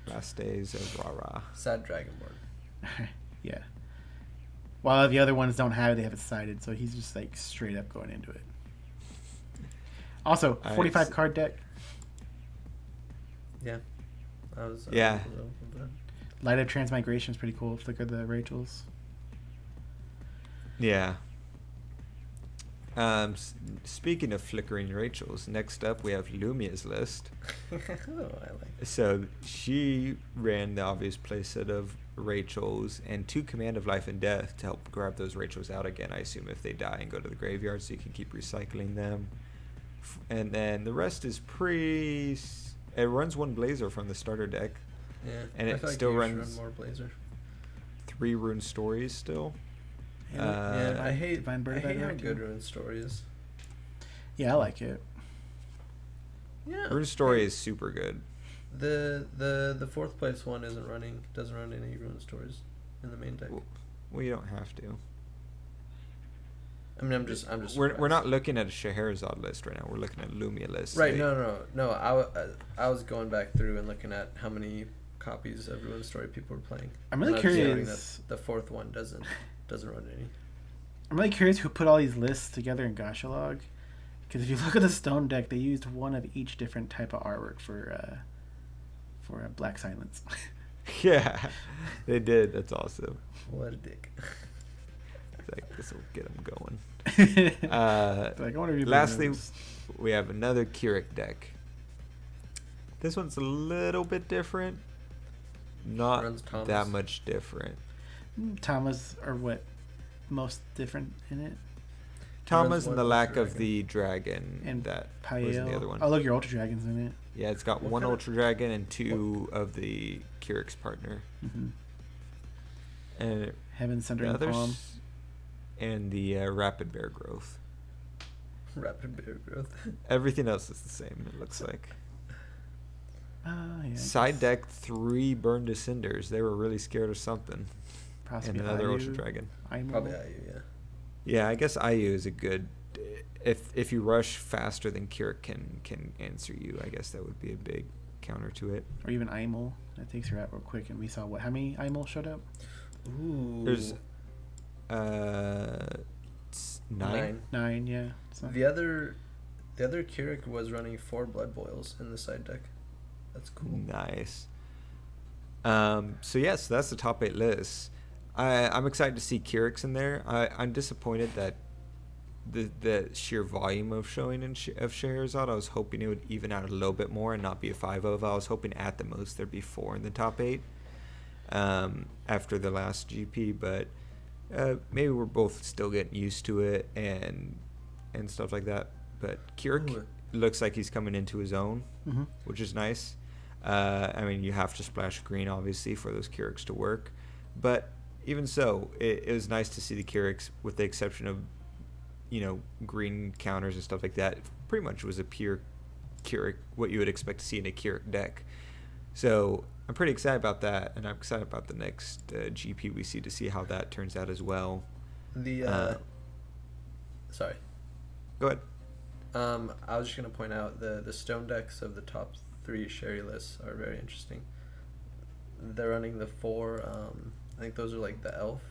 [SPEAKER 1] Last days of rah.
[SPEAKER 3] Sad Dragonborn.
[SPEAKER 2] Yeah. While the other ones don't have it, they have it sided, so he's just like straight up going into it. Also, 45 card deck.
[SPEAKER 3] Yeah.
[SPEAKER 1] Yeah.
[SPEAKER 2] Light of Transmigration is pretty cool. Flicker the Rachels.
[SPEAKER 1] Yeah. Speaking of flickering Rachels, next up we have Lumia's list.
[SPEAKER 3] I like it.
[SPEAKER 1] So she ran the obvious playset of Rachels and 2 Command of Life and Death to help grab those Rachels out again, I assume, if they die and go to the graveyard, so you can keep recycling them. And then the rest is Prix. It runs 1 Blazer from the starter deck.
[SPEAKER 3] Yeah,
[SPEAKER 1] and it still runs
[SPEAKER 3] more Blazer.
[SPEAKER 1] 3 Rune Stories still.
[SPEAKER 3] Yeah, I hate how good Rune Story is.
[SPEAKER 2] Yeah, I like it.
[SPEAKER 3] Yeah,
[SPEAKER 1] Rune Story is super good.
[SPEAKER 3] The 4th place one doesn't run any Rune Stories in the main deck.
[SPEAKER 1] Well, you don't have to.
[SPEAKER 3] I mean, I'm just.
[SPEAKER 1] We're not looking at a Scheherazade list right now. We're looking at a Lumia list.
[SPEAKER 3] Right? No. I was going back through and looking at how many copies of Rune Story people were playing.
[SPEAKER 2] I'm really curious.
[SPEAKER 3] That the 4th one doesn't run any.
[SPEAKER 2] I'm really curious who put all these lists together in Gashalog, because if you look at the Stone deck, they used one of each different type of artwork for Black Silence.
[SPEAKER 1] Yeah, they did. That's awesome.
[SPEAKER 3] What a dick.
[SPEAKER 1] Like, this will get them going.
[SPEAKER 2] Like, I wonder if
[SPEAKER 1] lastly, we have another Keurig deck. This one's a little bit different. Not that much different.
[SPEAKER 2] Tamas are what most different in it.
[SPEAKER 1] Tamas and the lack of the dragon, and that was in the other one.
[SPEAKER 2] Oh, look, your Ultra Dragon's in it.
[SPEAKER 1] Yeah, it's got 1 Ultra Dragon and 2 of the Keurig's partner.
[SPEAKER 2] Mm-hmm.
[SPEAKER 1] And
[SPEAKER 2] Heaven Sundering Palm.
[SPEAKER 1] And the Rapid Bear Growth.
[SPEAKER 3] Rapid Bear Growth.
[SPEAKER 1] Everything else is the same, it looks like.
[SPEAKER 2] Yeah,
[SPEAKER 1] side deck 3 Burned to Cinders. They were really scared of something.
[SPEAKER 2] Possibly
[SPEAKER 1] and another
[SPEAKER 2] IU.
[SPEAKER 1] Ultra Dragon.
[SPEAKER 3] Probably IU, yeah.
[SPEAKER 1] Yeah, I guess IU is a good. If you rush faster than Keurig can answer you, I guess that would be a big counter to it.
[SPEAKER 2] Or even Imul. That takes her out real quick. And we saw how many Imul showed up?
[SPEAKER 3] Ooh.
[SPEAKER 1] There's 9.
[SPEAKER 2] 9, yeah.
[SPEAKER 3] The other Keurig was running 4 Blood Boils in the side deck. That's cool.
[SPEAKER 1] Nice. So yes, that's the top 8 list. I'm excited to see Keurig's in there. I'm disappointed that the sheer volume of showing of Scheherazade. I was hoping it would even out a little bit more and not be a 5-0. I was hoping at the most there'd be 4 in the top 8 after the last GP, but maybe we're both still getting used to it and stuff like that. But Keurig looks like he's coming into his own, which is nice. I mean, you have to splash green, obviously, for those Keurigs to work. But even so, it was nice to see the Keurigs, with the exception of, green counters and stuff like that. Pretty much was a pure Keurig, what you would expect to see in a Keurig deck. So I'm pretty excited about that, and I'm excited about the next GP we see, to see how that turns out as well.
[SPEAKER 3] Sorry.
[SPEAKER 1] Go ahead.
[SPEAKER 3] I was just gonna point out the stone decks of the top 3 Sherry lists are very interesting. They're running the 4. I think those are like the elf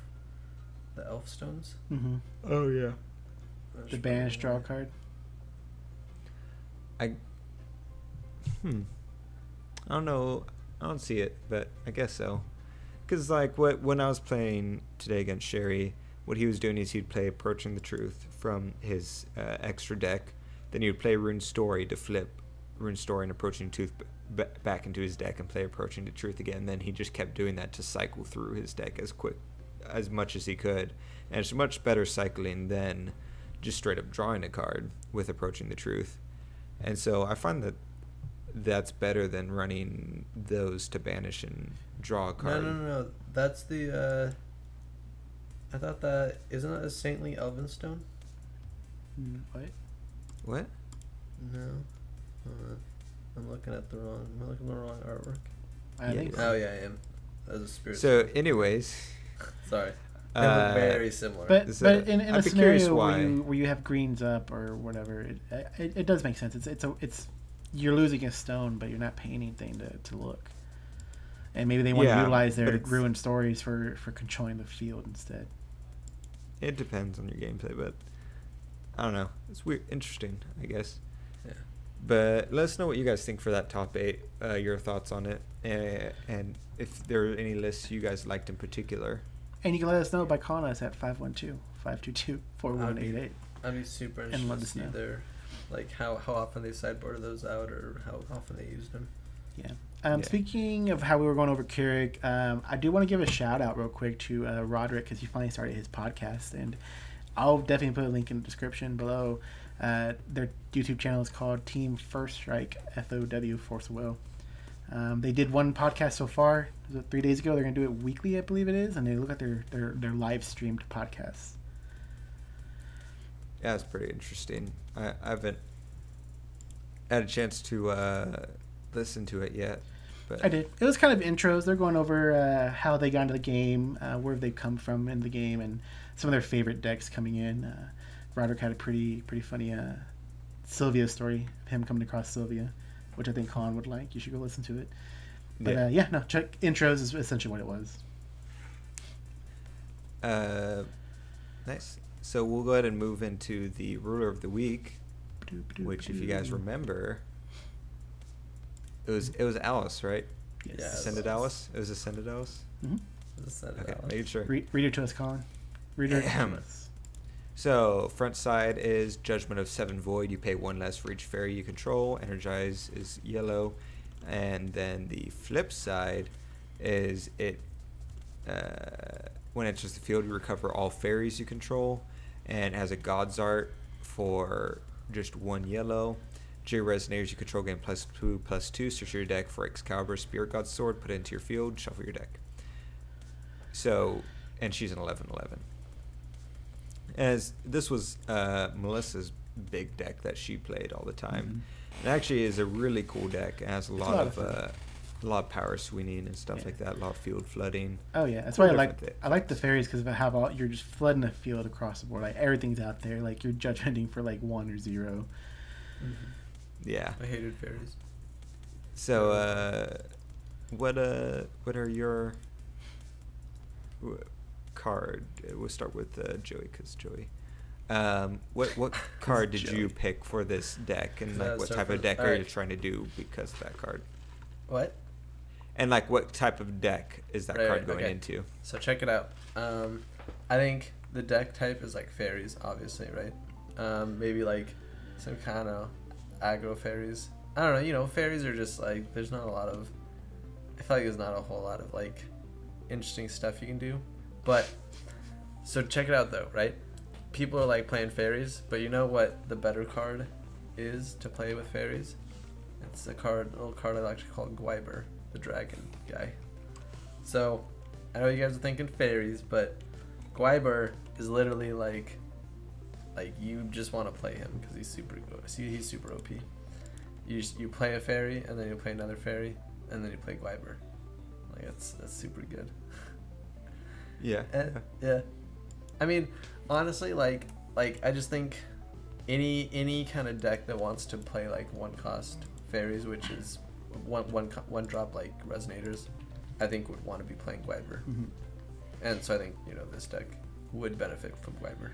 [SPEAKER 3] stones.
[SPEAKER 2] Mm-hmm.
[SPEAKER 1] Oh yeah.
[SPEAKER 2] The banish draw card.
[SPEAKER 1] I don't know. I don't see it, but I guess so. Because when I was playing today against Sherry, what he was doing is he'd play Approaching the Truth from his extra deck. Then he would play Rune Story to flip Rune Story and Approaching the Truth back into his deck and play Approaching the Truth again. And then he just kept doing that to cycle through his deck as much as he could. And it's much better cycling than just straight up drawing a card with Approaching the Truth. And so I find that that's better than running those to banish and draw a card.
[SPEAKER 3] No. That's the. I thought that isn't that a Saintly Elvenstone?
[SPEAKER 1] What?
[SPEAKER 3] No. I'm looking at the wrong artwork.
[SPEAKER 2] I think so.
[SPEAKER 3] Oh yeah, I am. That was a spirit.
[SPEAKER 1] So, anyways.
[SPEAKER 3] Sorry. They look very similar.
[SPEAKER 2] But in a scenario where you have greens up or whatever, it does make sense. It's you're losing a stone, but you're not paying anything to look. And maybe they want to utilize their ruined stories for controlling the field instead.
[SPEAKER 1] It depends on your gameplay, but I don't know. It's weird, interesting, I guess.
[SPEAKER 3] Yeah.
[SPEAKER 1] But let us know what you guys think for that top 8. Your thoughts on it, and if there are any lists you guys liked in particular.
[SPEAKER 2] And you can let us know by calling us at 512-522-4188.
[SPEAKER 3] I'd be super
[SPEAKER 2] And
[SPEAKER 3] interested
[SPEAKER 2] let
[SPEAKER 3] to
[SPEAKER 2] us
[SPEAKER 3] see
[SPEAKER 2] know.
[SPEAKER 3] like how often they sideboarded those out, or how often they used them.
[SPEAKER 2] Yeah. Speaking of how we were going over Keurig, I do want to give a shout out real quick to Roderick, because he finally started his podcast, and I'll definitely put a link in the description below. Their YouTube channel is called Team First Strike, FOW, Force of Will. They did one podcast so far. Was it 3 days ago? They're going to do it weekly, I believe it is, and they look at their live streamed podcasts.
[SPEAKER 1] Yeah, it's pretty interesting. I haven't had a chance to listen to it yet. But
[SPEAKER 2] I did. It was kind of intros. They're going over how they got into the game, where they've come from in the game, and some of their favorite decks coming in. Roderick had a pretty funny Sylvia story, him coming across Sylvia, which I think Colin would like. You should go listen to it. But check intros is essentially what it was.
[SPEAKER 1] Nice. So we'll go ahead and move into the ruler of the week, which, if you guys remember, it was Alice, right?
[SPEAKER 2] Yes.
[SPEAKER 3] Yeah,
[SPEAKER 1] Ascended Alice. It was Ascended Alice.
[SPEAKER 2] Mm-hmm.
[SPEAKER 1] Okay, made sure.
[SPEAKER 2] Read it to us, Colin. Read it to us.
[SPEAKER 1] So front side is Judgment of 7 Void. You pay 1 less for each fairy you control. Energize is yellow. And then the flip side is it when it enters the field, you recover all fairies you control, and has a God's Art for just 1 yellow. J Resonators you control gain +2/+2. Search your deck for Excalibur, Spirit God's Sword, put it into your field, shuffle your deck. So, and she's an 11/11. As this was Melissa's big deck that she played all the time.
[SPEAKER 2] Mm-hmm.
[SPEAKER 1] It actually is a really cool deck. It has a lot of power swinging and stuff like that. A lot of field flooding.
[SPEAKER 2] Oh yeah, that's why I like the fairies, because of how you're just flooding the field across the board. Like everything's out there. Like you're judgmenting for like 1 or 0.
[SPEAKER 3] Mm-hmm.
[SPEAKER 1] Yeah.
[SPEAKER 3] I hated fairies.
[SPEAKER 1] So, what are your card? We'll start with Joey, because Joey. What card did you pick for this deck, and like what type of deck are you trying to do because of that card?
[SPEAKER 3] What?
[SPEAKER 1] And like what type of deck is that card going into?
[SPEAKER 3] So check it out. I think the deck type is like fairies, obviously, right? Maybe like some kind of aggro fairies. I don't know. You know, fairies are just like there's not a lot of. I feel like there's not a whole lot of like interesting stuff you can do, but so check it out though, right? People are like playing fairies, but you know what the better card is to play with fairies? It's a little card I like to call Gwyber, the dragon guy. So I know you guys are thinking fairies, but Guiber is literally like you just want to play him because he's super OP. You play a fairy and then you play another fairy and then you play Guiber. Like that's super good.
[SPEAKER 1] Yeah.
[SPEAKER 3] Yeah. I mean, honestly, like I just think any kind of deck that wants to play like one cost fairies, which is one drop like resonators, I think would want to be playing Guiber.
[SPEAKER 2] Mm-hmm.
[SPEAKER 3] And so I think this deck would benefit from Guiber.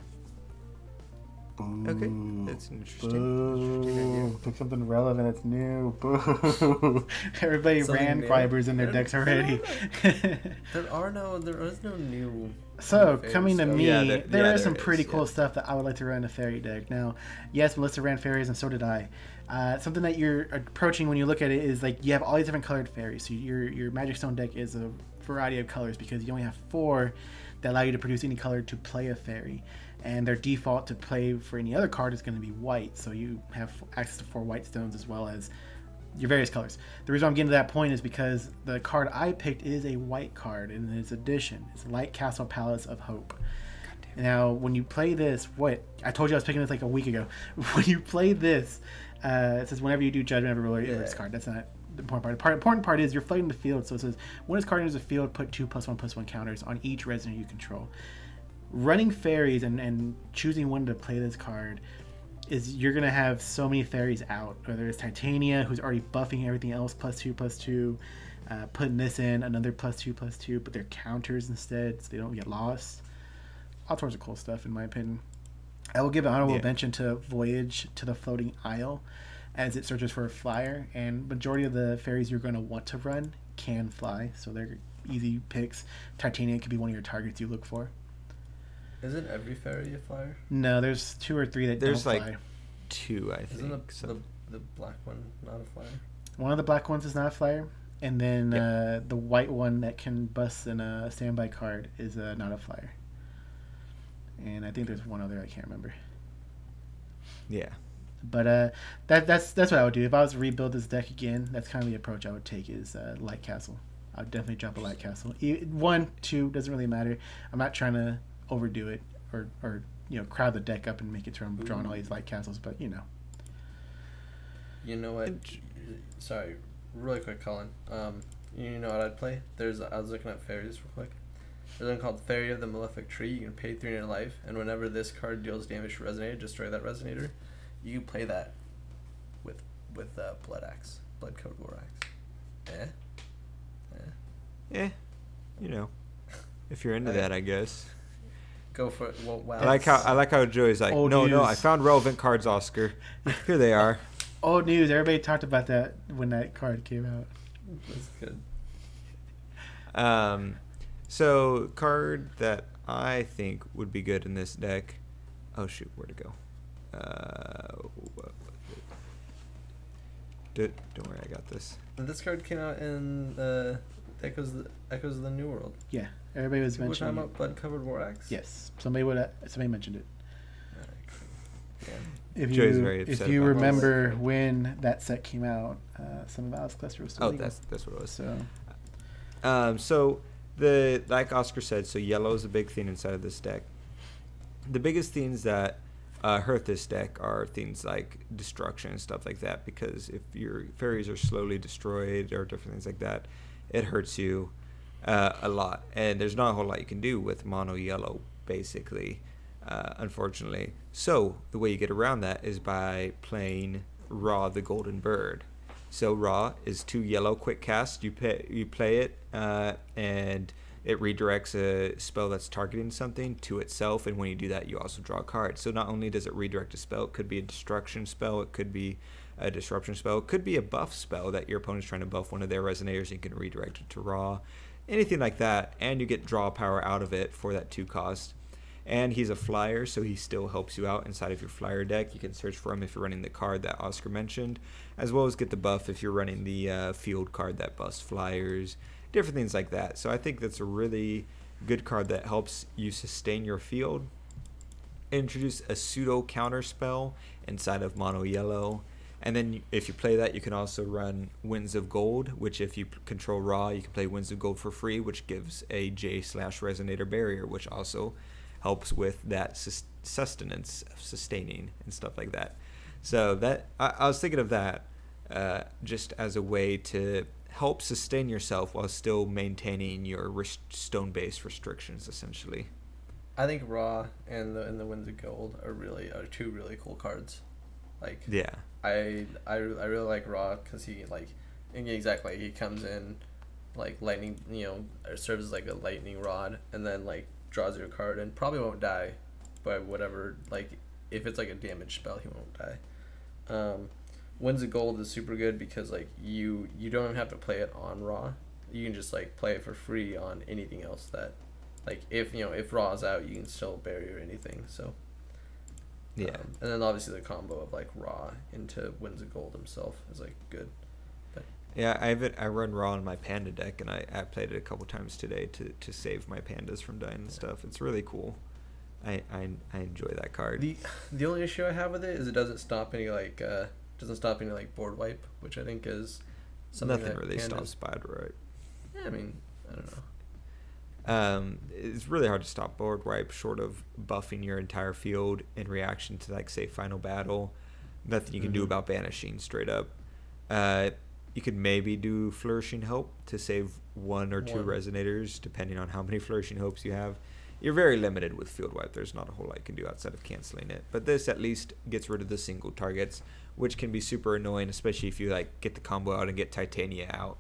[SPEAKER 1] Okay, that's interesting.
[SPEAKER 2] Boo. Pick something relevant that's new. Boo. Everybody ran Guibers in their decks already.
[SPEAKER 3] There is no new.
[SPEAKER 2] So coming to me, there is some pretty cool
[SPEAKER 1] yeah.
[SPEAKER 2] stuff that I would like to run in a fairy deck. Now, yes, Melissa ran fairies, and so did I. Something that you're approaching when you look at it is like you have all these different colored fairies. So your Magic Stone deck is a variety of colors because you only have 4 that allow you to produce any color to play a fairy. And their default to play for any other card is going to be white. So you have access to 4 white stones as well as your various colors. The reason I'm getting to that point is because the card I picked is a white card in its edition. It's Light Castle Palace of Hope. Now, when you play this, I told you I was picking this like a week ago. When you play this, it says whenever you do Judgment of a Ruler, this card. That's not the important part. The important part is you're flooding the field. So it says when this card enters the field, put 2+1/+1 counters on each resident you control. Running fairies and choosing when to play this card is you're going to have so many fairies out, whether it's Titania, who's already buffing everything else +2/+2, putting this in another +2/+2, but they're counters instead so they don't get lost. All sorts of cool stuff in my opinion. I will give an honorable mention to Voyage to the Floating Isle as it searches for a flyer, and majority of the fairies you're going to want to run can fly, so they're easy picks. Titania could be one of your targets you look for.
[SPEAKER 3] Isn't every fairy a flyer?
[SPEAKER 2] No, there's 2 or 3 that don't fly.
[SPEAKER 1] There's like 2, I think.
[SPEAKER 3] Isn't the black one not a flyer?
[SPEAKER 2] One of the black ones is not a flyer, and then the white one that can bust in a standby card is not a flyer. And I think there's one other I can't remember.
[SPEAKER 1] Yeah.
[SPEAKER 2] But that's what I would do if I was to rebuild this deck again. That's kind of the approach I would take is Light Castle. I would definitely jump a Light Castle. 1, 2 doesn't really matter. I'm not trying to overdo it or crowd the deck up and make it to I'm drawing all these Light Castles, but you know
[SPEAKER 3] what, sorry, really quick, Colin, you know what I'd play? I was looking at fairies real quick. There's one called Fairy of the Malefic Tree. You can pay 3 in your life, and whenever this card deals damage to Resonator, destroy that Resonator. You can play that with Blood Axe, Blood Code War Axe.
[SPEAKER 1] If you're into that, I guess.
[SPEAKER 3] Go for it. Well, wow.
[SPEAKER 1] I like how Joey's like, no, I found relevant cards, Oscar. Here they are.
[SPEAKER 2] Old news. Everybody talked about that when that card came out.
[SPEAKER 3] That's good.
[SPEAKER 1] So card that I think would be good in this deck. Oh shoot, where'd it go? Don't worry, I got this.
[SPEAKER 3] This card came out in Echoes of the New World.
[SPEAKER 2] Yeah, everybody was
[SPEAKER 3] We're
[SPEAKER 2] mentioning
[SPEAKER 3] talking about Blood Covered War Axe?
[SPEAKER 2] Yes, somebody mentioned it.
[SPEAKER 3] Yeah.
[SPEAKER 2] If you remember when that set came out, some of Alice Cluster was still legal.
[SPEAKER 1] that's what it was. So like Oscar said, so yellow is a big theme inside of this deck. The biggest themes that hurt this deck are things like destruction and stuff like that, because if your fairies are slowly destroyed or different things like that, it hurts you a lot, and there's not a whole lot you can do with mono yellow basically, unfortunately. So the way you get around that is by playing Ra the Golden Bird. So Ra is 2 yellow quick cast. You play it and it redirects a spell that's targeting something to itself, and when you do that, you also draw a card. So not only does it redirect a spell, it could be a destruction spell, it could be a disruption spell, it could be a buff spell that your opponent's trying to buff one of their resonators, and you can redirect it to Ra, anything like that, and you get draw power out of it for that 2 cost. And he's a flyer, so he still helps you out inside of your flyer deck. You can search for him if you're running the card that Oscar mentioned, as well as get the buff if you're running the field card that buffs flyers, different things like that. So I think that's a really good card that helps you sustain your field. Introduce a pseudo counter spell inside of mono yellow, And then if you play that, you can also run Winds of Gold, which if you control Ra, you can play Winds of Gold for free, which gives a J/Resonator barrier, which also helps with that sustenance, sustaining, and stuff like that. So that I was thinking of that just as a way to help sustain yourself while still maintaining your stone-based restrictions, essentially.
[SPEAKER 3] I think Ra and the Winds of Gold are two really cool cards. Like,
[SPEAKER 1] yeah,
[SPEAKER 3] I really like Ra because he exactly, he comes in like lightning, serves as like a lightning rod, and then like draws you a card and probably won't die by whatever, like if it's like a damage spell, he won't die. Winds of Gold is super good because like you don't even have to play it on Ra. You can just like play it for free on anything else that, like if Ra's out, you can still bury or anything. So yeah, and then obviously the combo of like Ra into Winds of Gold himself is like good. But
[SPEAKER 1] yeah, I run Ra in my Panda deck, and I played it a couple times today to save my pandas from dying and stuff. It's really cool. I enjoy that card.
[SPEAKER 3] The only issue I have with it is it doesn't stop any board wipe, which I think is something
[SPEAKER 1] nothing
[SPEAKER 3] that
[SPEAKER 1] really
[SPEAKER 3] pandas...
[SPEAKER 1] stops bad, right?
[SPEAKER 3] Yeah, I mean, I don't know.
[SPEAKER 1] It's really hard to stop board wipe short of buffing your entire field in reaction to, like, say, Final Battle. Nothing you can do about banishing straight up. You could maybe do Flourishing Hope to save one or two Resonators, depending on how many Flourishing Hopes you have. You're very limited with field wipe. There's not a whole lot you can do outside of canceling it. But this at least gets rid of the single targets, which can be super annoying, especially if you like get the combo out and get Titania out.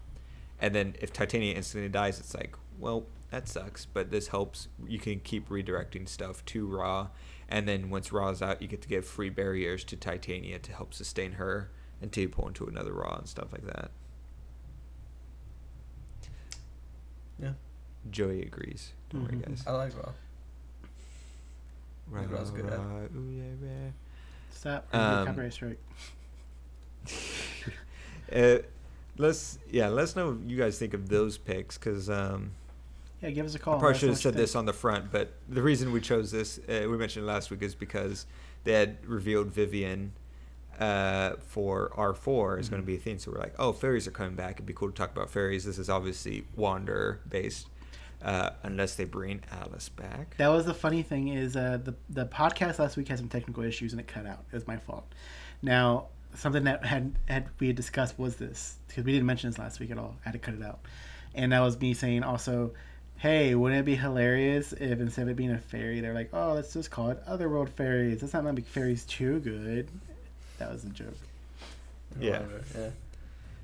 [SPEAKER 1] And then if Titania instantly dies, it's like, well, that sucks. But this helps. You can keep redirecting stuff to Ra. And then once Ra's out, you get to give free barriers to Titania to help sustain her until you pull into another Ra and stuff like that.
[SPEAKER 3] Yeah.
[SPEAKER 1] Joey agrees. Don't worry, guys.
[SPEAKER 3] I like Ra.
[SPEAKER 1] Ra,
[SPEAKER 3] Ra's good at.
[SPEAKER 1] Ooh, yeah, yeah.
[SPEAKER 2] Stop. Copyright strike.
[SPEAKER 1] Let us know what you guys think of those picks, because
[SPEAKER 2] yeah, give us a call.
[SPEAKER 1] I probably should have said this on the front, but the reason we chose this, we mentioned it last week, is because they had revealed Vivian for R4 is going to be a thing. So we're like, oh, fairies are coming back. It'd be cool to talk about fairies. This is obviously Wanderer based, unless they bring Alice back.
[SPEAKER 2] That was the funny thing is the podcast last week had some technical issues and it cut out. It was my fault. Now, something that we had discussed was this, because we didn't mention this last week at all. I had to cut it out. And that was me saying also, hey, wouldn't it be hilarious if instead of it being a fairy, they're like, oh, let's just call it Otherworld Fairies. Let's not make fairies too good. That was a joke.
[SPEAKER 1] Yeah.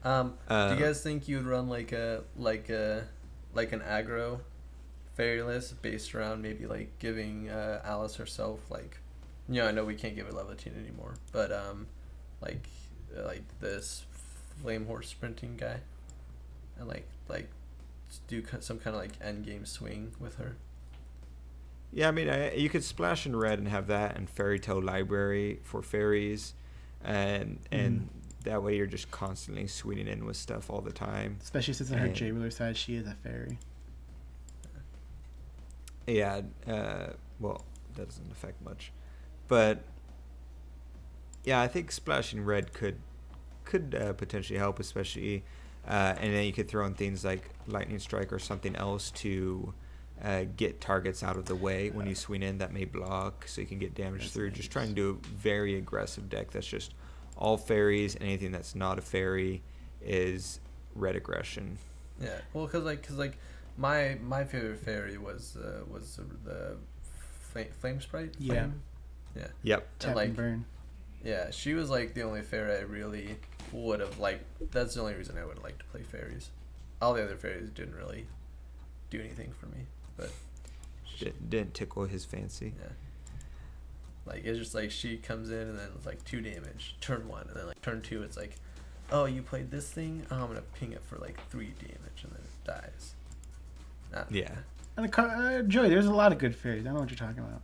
[SPEAKER 3] Do you guys think you would run like an aggro fairy list based around maybe like giving Alice herself, like, I know we can't give her Leviatine anymore, but like this flame horse sprinting guy, and like do some kind of like end game swing with her?
[SPEAKER 1] Yeah, I mean, you could splash in red and have that and Fairy Tale Library for fairies, and that way you're just constantly swinging in with stuff all the time.
[SPEAKER 2] Especially since on her J-Ruler side, she is a fairy.
[SPEAKER 1] Yeah, well, that doesn't affect much, but yeah, I think splashing red could potentially help, especially, and then you could throw in things like Lightning Strike or something else to get targets out of the way when you swing in that may block, so you can get damage through. Nice. Just trying to do a very aggressive deck that's just all fairies, and anything that's not a fairy is red aggression.
[SPEAKER 3] Yeah, well, cause my favorite fairy was the flame sprite.
[SPEAKER 2] Yeah.
[SPEAKER 3] Yeah.
[SPEAKER 1] Yep.
[SPEAKER 2] Tap and burn.
[SPEAKER 3] Yeah, she was like the only fairy I really would have liked. That's the only reason I would have liked to play fairies. All the other fairies didn't really do anything for me, but
[SPEAKER 1] didn't tickle his fancy.
[SPEAKER 3] Yeah. Like, it's just like she comes in and then it's like 2 damage turn 1, and then like turn 2 it's like, oh, you played this thing, oh, I'm gonna ping it for like 3 damage, and then it dies.
[SPEAKER 1] Yeah.
[SPEAKER 2] And Joey, there's a lot of good fairies. I don't know what you're talking about.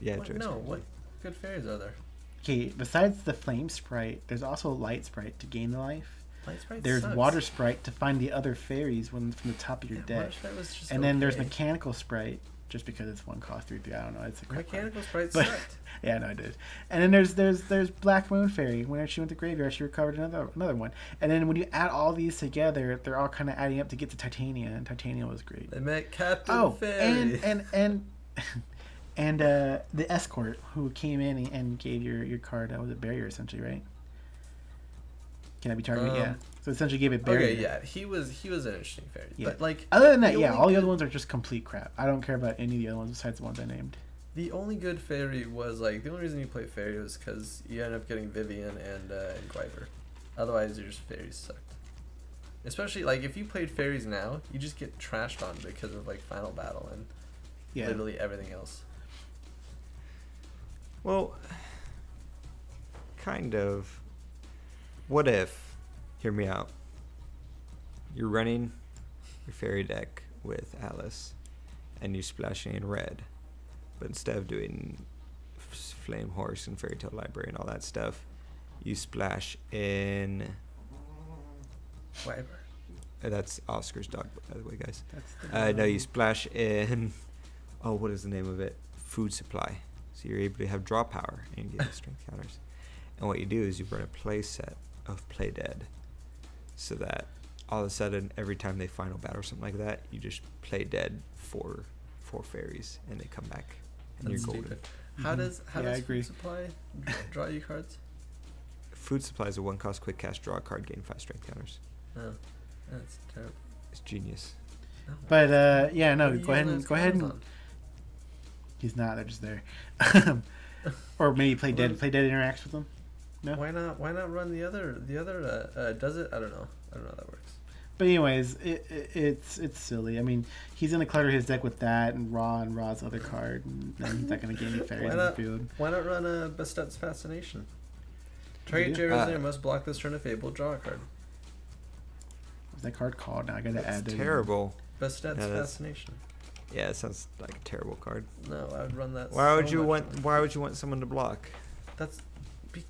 [SPEAKER 1] Yeah,
[SPEAKER 3] what good fairies are there?
[SPEAKER 2] Okay, besides the flame sprite, there's also light sprite to gain the life.
[SPEAKER 3] Light sprite
[SPEAKER 2] there's
[SPEAKER 3] sucks.
[SPEAKER 2] Water sprite to find the other fairies from the top of your deck.
[SPEAKER 3] Water sprite was just
[SPEAKER 2] and then there's mechanical sprite just because it's one cost 3/3. I don't know. It's a crap card.
[SPEAKER 3] Mechanical Sprite
[SPEAKER 2] But-
[SPEAKER 3] sucked.
[SPEAKER 2] Yeah, no, I did. And then there's Black Moon Fairy. When she went to graveyard, she recovered another one. And then when you add all these together, they're all kind of adding up to get to Titania, and Titania was great.
[SPEAKER 3] They met Captain Fairy.
[SPEAKER 2] And the escort who came in and gave your card that was a barrier essentially, right? Can I be targeted? Yeah. So essentially gave it barrier.
[SPEAKER 3] Okay, yeah, he was an interesting fairy.
[SPEAKER 2] Yeah.
[SPEAKER 3] But like
[SPEAKER 2] Other than that,
[SPEAKER 3] the
[SPEAKER 2] yeah,
[SPEAKER 3] only
[SPEAKER 2] all the
[SPEAKER 3] good-
[SPEAKER 2] other ones are just complete crap. I don't care about any of the other ones besides the ones I named.
[SPEAKER 3] The only good fairy was like the only reason you play fairy was because you end up getting Vivian and Gwyver. Otherwise, your fairies sucked. Especially like if you played fairies now, you just get trashed on because of like Final Battle and literally everything else.
[SPEAKER 1] Well, kind of. What if, hear me out, you're running your fairy deck with Alice and you splashing in red, but instead of doing Flame Horse and Fairy Tale Library and all that stuff, you splash in...
[SPEAKER 3] Gwyver.
[SPEAKER 1] That's Oscar's dog, by the way, guys.
[SPEAKER 2] That's
[SPEAKER 1] No, you splash in... Oh, what is the name of it? Food Supply. So you're able to have draw power and get strength counters. And what you do is you run a play set of Play Dead, so that all of a sudden, every time they final battle or something like that, you just play dead for 4 fairies, and they come back, and
[SPEAKER 3] That's
[SPEAKER 1] you're golden.
[SPEAKER 3] stupid. How does
[SPEAKER 2] I agree.
[SPEAKER 3] Food Supply draw you cards?
[SPEAKER 1] Food Supply is a 1-cost quick cast, draw a card, gain 5 strength counters.
[SPEAKER 3] Oh, that's terrible.
[SPEAKER 1] It's genius.
[SPEAKER 3] No.
[SPEAKER 2] But yeah, no,
[SPEAKER 3] What are you
[SPEAKER 2] go ahead
[SPEAKER 3] using
[SPEAKER 2] and
[SPEAKER 3] those
[SPEAKER 2] go ahead
[SPEAKER 3] counters
[SPEAKER 2] and
[SPEAKER 3] on?
[SPEAKER 2] he's not. They're just there. Or maybe Play Dead. Play Dead interacts with them. No.
[SPEAKER 3] Why not run the other does it? I don't know how that works.
[SPEAKER 2] But anyways, it's silly. I mean, he's gonna clutter his deck with that and Raw's other card, and then he's not gonna get any fairies in the field.
[SPEAKER 3] Why not run a Bastet's Fascination? Target
[SPEAKER 2] Yeah.
[SPEAKER 3] J-Resonator must block this turn of Fable, draw a card.
[SPEAKER 2] What's that card called? Now I gotta add
[SPEAKER 1] It's
[SPEAKER 2] that.
[SPEAKER 1] terrible.
[SPEAKER 3] Bastet's
[SPEAKER 1] No, that's-
[SPEAKER 3] Fascination.
[SPEAKER 1] Yeah, it sounds like a terrible card.
[SPEAKER 3] No, I would run that.
[SPEAKER 1] Why would
[SPEAKER 3] so
[SPEAKER 1] you
[SPEAKER 3] much
[SPEAKER 1] want?
[SPEAKER 3] more.
[SPEAKER 1] Why would you want someone to block?
[SPEAKER 3] That's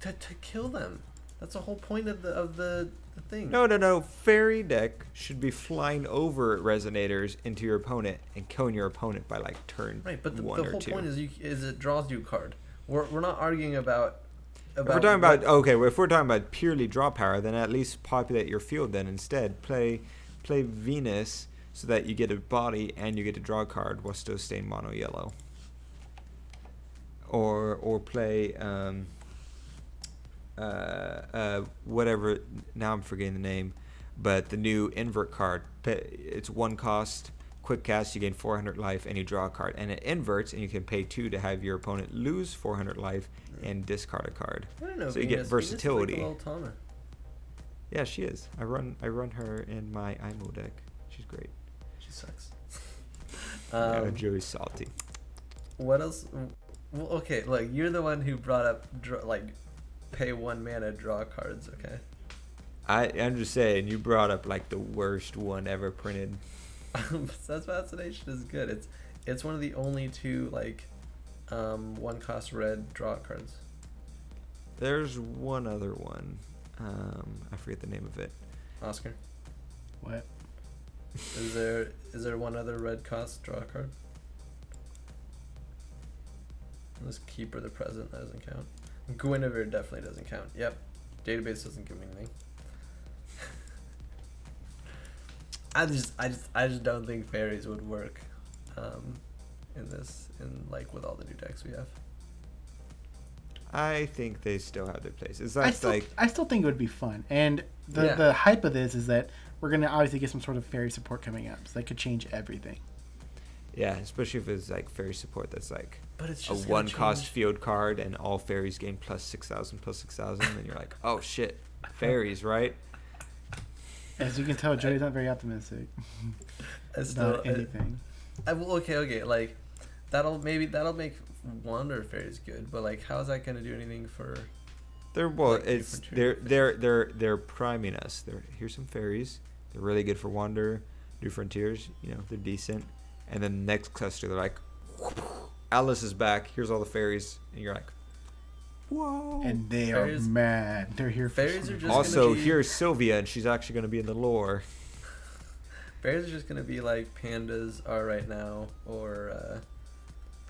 [SPEAKER 3] to kill them. That's the whole point of the thing.
[SPEAKER 1] No. Fairy deck should be flying over resonators into your opponent and killing your opponent by like turn
[SPEAKER 3] Right, but the
[SPEAKER 1] 1 or
[SPEAKER 3] whole
[SPEAKER 1] 2.
[SPEAKER 3] point is it draws you a card. We're not arguing about.
[SPEAKER 1] If we're talking about if we're talking about purely draw power, then at least populate your field. Then instead play Venus so that you get a body and you get to draw a card while still staying mono yellow. Or play whatever. Now I'm forgetting the name, but the new invert card. It's 1 cost. Quick cast, you gain 400 life and you draw a card, and it inverts, and you can pay 2 to have your opponent lose 400 life and discard a card.
[SPEAKER 3] I don't know.
[SPEAKER 1] So you get versatility.
[SPEAKER 3] Venus is like a little Tana.
[SPEAKER 1] Yeah, she is. I run her in my IMO deck. She's great.
[SPEAKER 3] She sucks.
[SPEAKER 1] Joey's salty.
[SPEAKER 3] What else? Well, okay, look, you're the one who brought up pay 1 mana, draw cards. Okay.
[SPEAKER 1] I'm just saying, you brought up like the worst one ever printed.
[SPEAKER 3] That's Fascination is good. It's one of the only 2 1 cost red draw cards.
[SPEAKER 1] There's one other one. I forget the name of it.
[SPEAKER 3] Oscar,
[SPEAKER 2] What?
[SPEAKER 3] is there one other red cost draw card? This Keeper the Present, that doesn't count. Guinevere definitely doesn't count. Yep. Database doesn't give me anything. I just don't think fairies would work with all the new decks we have.
[SPEAKER 1] I think they still have their place. It's
[SPEAKER 2] I
[SPEAKER 1] like
[SPEAKER 2] still think it would be fun. And
[SPEAKER 3] Yeah.
[SPEAKER 2] the hype of this is that we're gonna obviously get some sort of fairy support coming up, so that could change everything.
[SPEAKER 1] yeah, especially if it's like fairy support that's like
[SPEAKER 3] But it's
[SPEAKER 1] a
[SPEAKER 3] just
[SPEAKER 1] 1 cost field card and all fairies gain plus 6,000 plus 6,000, then you're like, oh shit, fairies, right?
[SPEAKER 2] As you can tell, Joey's not very optimistic about anything.
[SPEAKER 3] Okay, like that'll make Wander fairies good, but like how is that gonna do anything for?
[SPEAKER 1] They're priming us. Here's some fairies. They're really good for Wander, New Frontiers. You know, they're decent. And then the next cluster, they're like, Alice is back. Here's all the fairies, and you're like, whoa.
[SPEAKER 2] And they
[SPEAKER 3] Fairies-
[SPEAKER 2] are mad. They're here for
[SPEAKER 3] Fairies are just
[SPEAKER 1] Also,
[SPEAKER 3] gonna be-
[SPEAKER 1] here's Sylvia, and she's actually going to be in the lore.
[SPEAKER 3] Fairies are just gonna be like pandas are right now, or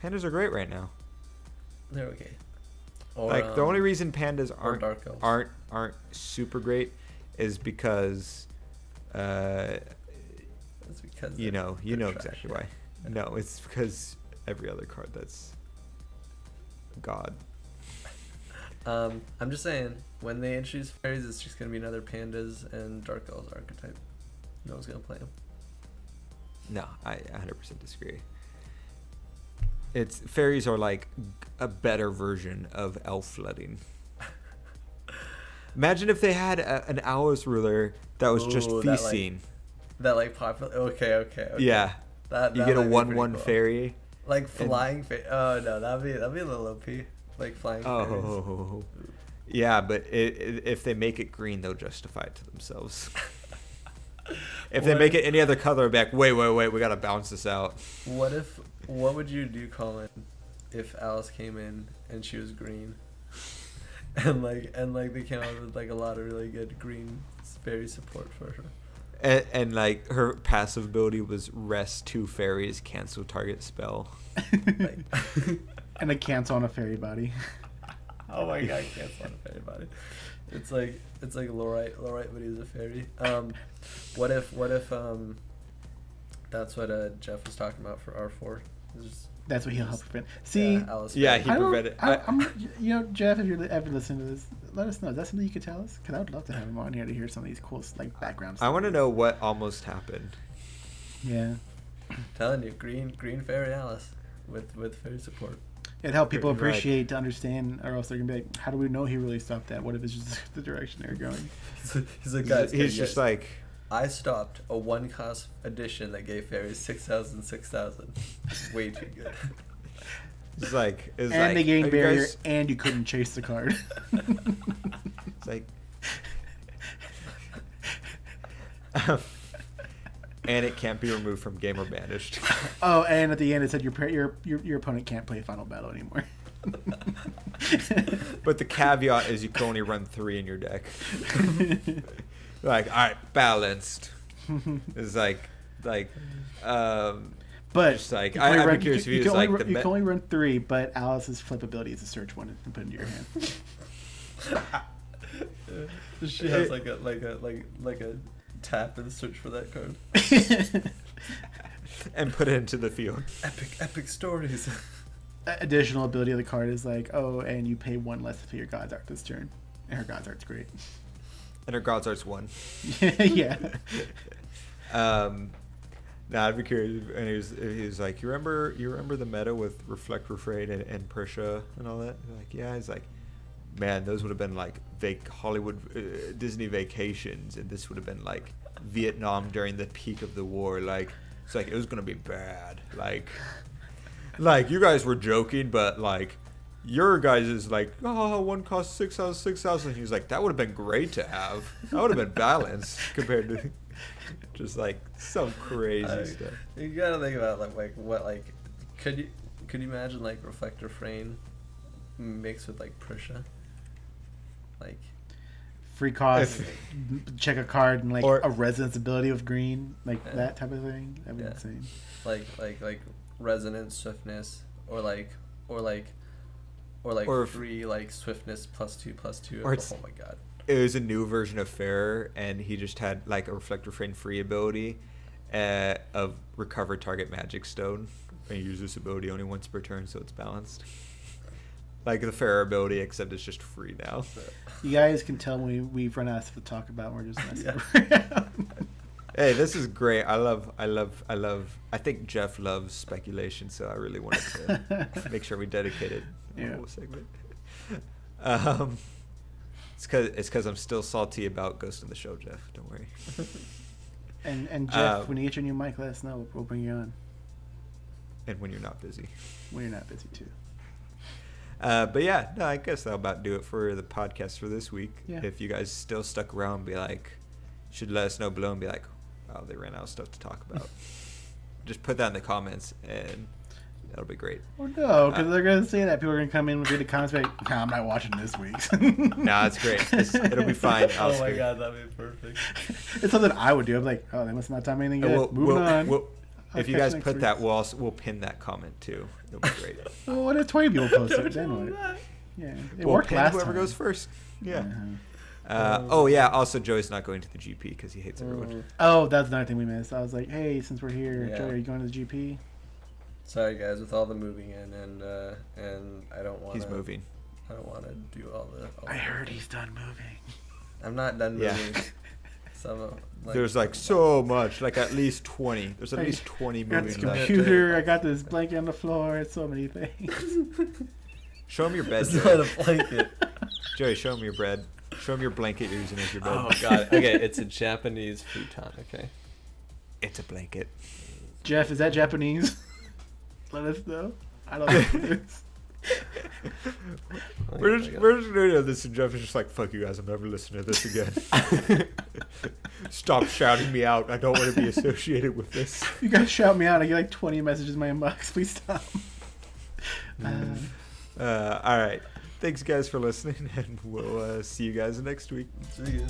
[SPEAKER 1] Pandas are great right now.
[SPEAKER 3] they're okay. Or,
[SPEAKER 1] Like the only reason pandas
[SPEAKER 3] Dark Elves.
[SPEAKER 1] aren't super great is because
[SPEAKER 3] That's because
[SPEAKER 1] you know
[SPEAKER 3] trash,
[SPEAKER 1] exactly
[SPEAKER 3] yeah.
[SPEAKER 1] why. No, it's because every other card that's God.
[SPEAKER 3] I'm just saying, when they introduce fairies, it's just gonna be another pandas and dark elves archetype. No one's gonna play them.
[SPEAKER 1] No, I 100% disagree. It's fairies are like a better version of elf flooding. Imagine if they had an Owl's ruler that was just
[SPEAKER 3] Ooh,
[SPEAKER 1] feasting.
[SPEAKER 3] That like popular. Okay.
[SPEAKER 1] Yeah.
[SPEAKER 3] That
[SPEAKER 1] You get a
[SPEAKER 3] might be pretty
[SPEAKER 1] 1/1
[SPEAKER 3] cool.
[SPEAKER 1] fairy.
[SPEAKER 3] Like flying fairy. Oh no, that'd be a little OP. Like flying fairies.
[SPEAKER 1] Oh. Yeah, but if they make it green, they'll justify it to themselves. If they make it any other color, I'll be like, wait, we gotta balance this out.
[SPEAKER 3] What would you do, Colin, if Alice came in and she was green, and they came out with like a lot of really good green fairy support for her,
[SPEAKER 1] and like her passive ability was rest 2 fairies, cancel target spell.
[SPEAKER 3] like,
[SPEAKER 2] And a cancel on a fairy body.
[SPEAKER 3] oh my god, cancel on a fairy body. It's like Lorite, but he's a fairy. What if that's what Jeff was talking about for R4?
[SPEAKER 2] That's what he'll help prevent. See,
[SPEAKER 3] Alice
[SPEAKER 1] Yeah,
[SPEAKER 3] fairy.
[SPEAKER 1] he prevented.
[SPEAKER 2] I'm, Jeff, if you're ever listening to this, let us know. Is that something you could tell us? Because I would love to have him on here to hear some of these cool like background stuff.
[SPEAKER 1] I want to know what almost happened.
[SPEAKER 2] Yeah.
[SPEAKER 3] Telling you, green fairy Alice with fairy support.
[SPEAKER 2] It'd help people
[SPEAKER 1] Right.
[SPEAKER 2] appreciate to understand, or else they're gonna be like, "How do we know he really stopped that? What if it's just the direction they're going?"
[SPEAKER 3] He's like, guys,
[SPEAKER 1] He's just like,
[SPEAKER 3] I stopped a 1-cost edition that gave fairies 6,000. Way too good.
[SPEAKER 1] it's like,
[SPEAKER 2] And
[SPEAKER 1] like,
[SPEAKER 2] they gained
[SPEAKER 1] "Are you
[SPEAKER 2] barrier,
[SPEAKER 1] guys-"
[SPEAKER 2] and you couldn't chase the card.
[SPEAKER 1] It's like, and it can't be removed from game or banished.
[SPEAKER 2] Oh, and at the end it said your opponent can't play Final Battle anymore.
[SPEAKER 1] But the caveat is you can only run 3 in your deck. Like, all right, balanced. It's like,
[SPEAKER 2] But
[SPEAKER 1] just like
[SPEAKER 2] you can only
[SPEAKER 1] I'd
[SPEAKER 2] run-
[SPEAKER 1] be curious if
[SPEAKER 2] you
[SPEAKER 1] he
[SPEAKER 2] can
[SPEAKER 1] was
[SPEAKER 2] only
[SPEAKER 1] like
[SPEAKER 2] run- you can only run 3, but Alice's flip ability is to search one and put it into your hand.
[SPEAKER 3] She has like a tap and search for that card.
[SPEAKER 1] and put it into the field.
[SPEAKER 3] Epic stories.
[SPEAKER 2] Additional ability of the card is like, oh, and you pay 1 less to pay your God's Art this turn. And her God's Art's great.
[SPEAKER 1] And her God's Art's 1.
[SPEAKER 2] Yeah.
[SPEAKER 1] Nah, I'd be curious. And he was like, you remember the meta with Reflect, Refrain, and Prussia and all that? Like, yeah. He's like, man, those would have been like Hollywood Disney vacations, and this would have been like Vietnam during the peak of the war. Like, it's like it was gonna be bad. Like you guys were joking, but like your guys is like, oh, 1 costs 6,000. He was like, that would have been great to have. That would have been balanced compared to just like some crazy stuff.
[SPEAKER 3] You gotta think about like what could you imagine like Reflect Refrain mixed with like Prussia? Like
[SPEAKER 2] Free cost, check a card and like
[SPEAKER 1] Or-
[SPEAKER 2] a resonance ability of green, like
[SPEAKER 3] Yeah.
[SPEAKER 2] that type of thing. That'd be
[SPEAKER 3] Yeah.
[SPEAKER 2] insane.
[SPEAKER 3] like resonance swiftness or
[SPEAKER 1] Or-
[SPEAKER 3] free like swiftness +2/+2.
[SPEAKER 1] Or it's-
[SPEAKER 3] Oh my god.
[SPEAKER 1] It was a new version of Fair, and he just had like a Reflect Refrain free ability of recover target magic stone, and you use this ability only once per turn, so it's balanced. Like the Fair ability, except it's just free now.
[SPEAKER 2] You guys can tell when we've run out of stuff to talk about. We're just messing
[SPEAKER 3] Yeah.
[SPEAKER 2] around.
[SPEAKER 1] Hey, this is great. I think Jeff loves speculation, so I really wanted to make sure we dedicated a
[SPEAKER 2] Yeah.
[SPEAKER 1] whole segment. It's because I'm still salty about Ghost in the Shell, Jeff. Don't worry.
[SPEAKER 2] And Jeff, when you get your new mic, let us know. We'll bring you on
[SPEAKER 1] And when you're not busy.
[SPEAKER 2] when you're not busy too.
[SPEAKER 1] But yeah, no, I guess that'll about do it for the podcast for this week.
[SPEAKER 2] Yeah.
[SPEAKER 1] If you guys still stuck around, be like, should let us know below and be like, oh, they ran out of stuff to talk about. Just put that in the comments, and That'll be great.
[SPEAKER 2] Oh no, because they're gonna say that people are gonna come in and read the comments, and be like, "Nah, I'm not watching this week's."
[SPEAKER 1] No, it's great. It'll be fine.
[SPEAKER 3] Oh my god, that'd be perfect.
[SPEAKER 2] It's something I would do. I'm like, "Oh, they must not tell me anything good." Moving on.
[SPEAKER 1] If you guys put that, we'll pin that comment too. It'll be great.
[SPEAKER 2] Well, what if 20 people post it? Then what? Yeah, it worked last
[SPEAKER 1] whoever
[SPEAKER 2] time.
[SPEAKER 1] goes first. Yeah.
[SPEAKER 2] Uh-huh.
[SPEAKER 1] Also, Joey's not going to the GP because he hates everyone.
[SPEAKER 2] Oh, that's another thing we missed. I was like, "Hey, since we're here,
[SPEAKER 3] Yeah.
[SPEAKER 2] Joey, are you going to the GP?"
[SPEAKER 3] Sorry guys, with all the moving in and I don't want.
[SPEAKER 1] He's moving.
[SPEAKER 3] I don't want to do all the.
[SPEAKER 2] I heard he's done moving.
[SPEAKER 3] I'm not done
[SPEAKER 1] Yeah.
[SPEAKER 3] moving. Some,
[SPEAKER 1] There's like so much, like at least 20. There's at
[SPEAKER 2] Hey,
[SPEAKER 1] least 20
[SPEAKER 2] I got
[SPEAKER 1] movies
[SPEAKER 2] this
[SPEAKER 1] left.
[SPEAKER 2] computer. I got this blanket on the floor. It's so many things.
[SPEAKER 1] Show him your bed,
[SPEAKER 3] It's not
[SPEAKER 1] Joey.
[SPEAKER 3] a blanket.
[SPEAKER 1] Joey, show him your bread. Show him your blanket you're using as your bed.
[SPEAKER 3] Oh god. Okay, it's a Japanese futon. Okay.
[SPEAKER 1] It's a blanket.
[SPEAKER 2] Jeff, is that Japanese? Let us know. I don't know if it is.
[SPEAKER 1] We're just gonna do this, and Jeff is just like, "Fuck you guys! I'm never listening to this again. Stop shouting me out. I don't want to be associated with this."
[SPEAKER 2] You guys shout me out. I get like 20 messages in my inbox. Please stop.
[SPEAKER 1] All right. Thanks, guys, for listening, and we'll see you guys next week.
[SPEAKER 3] See you.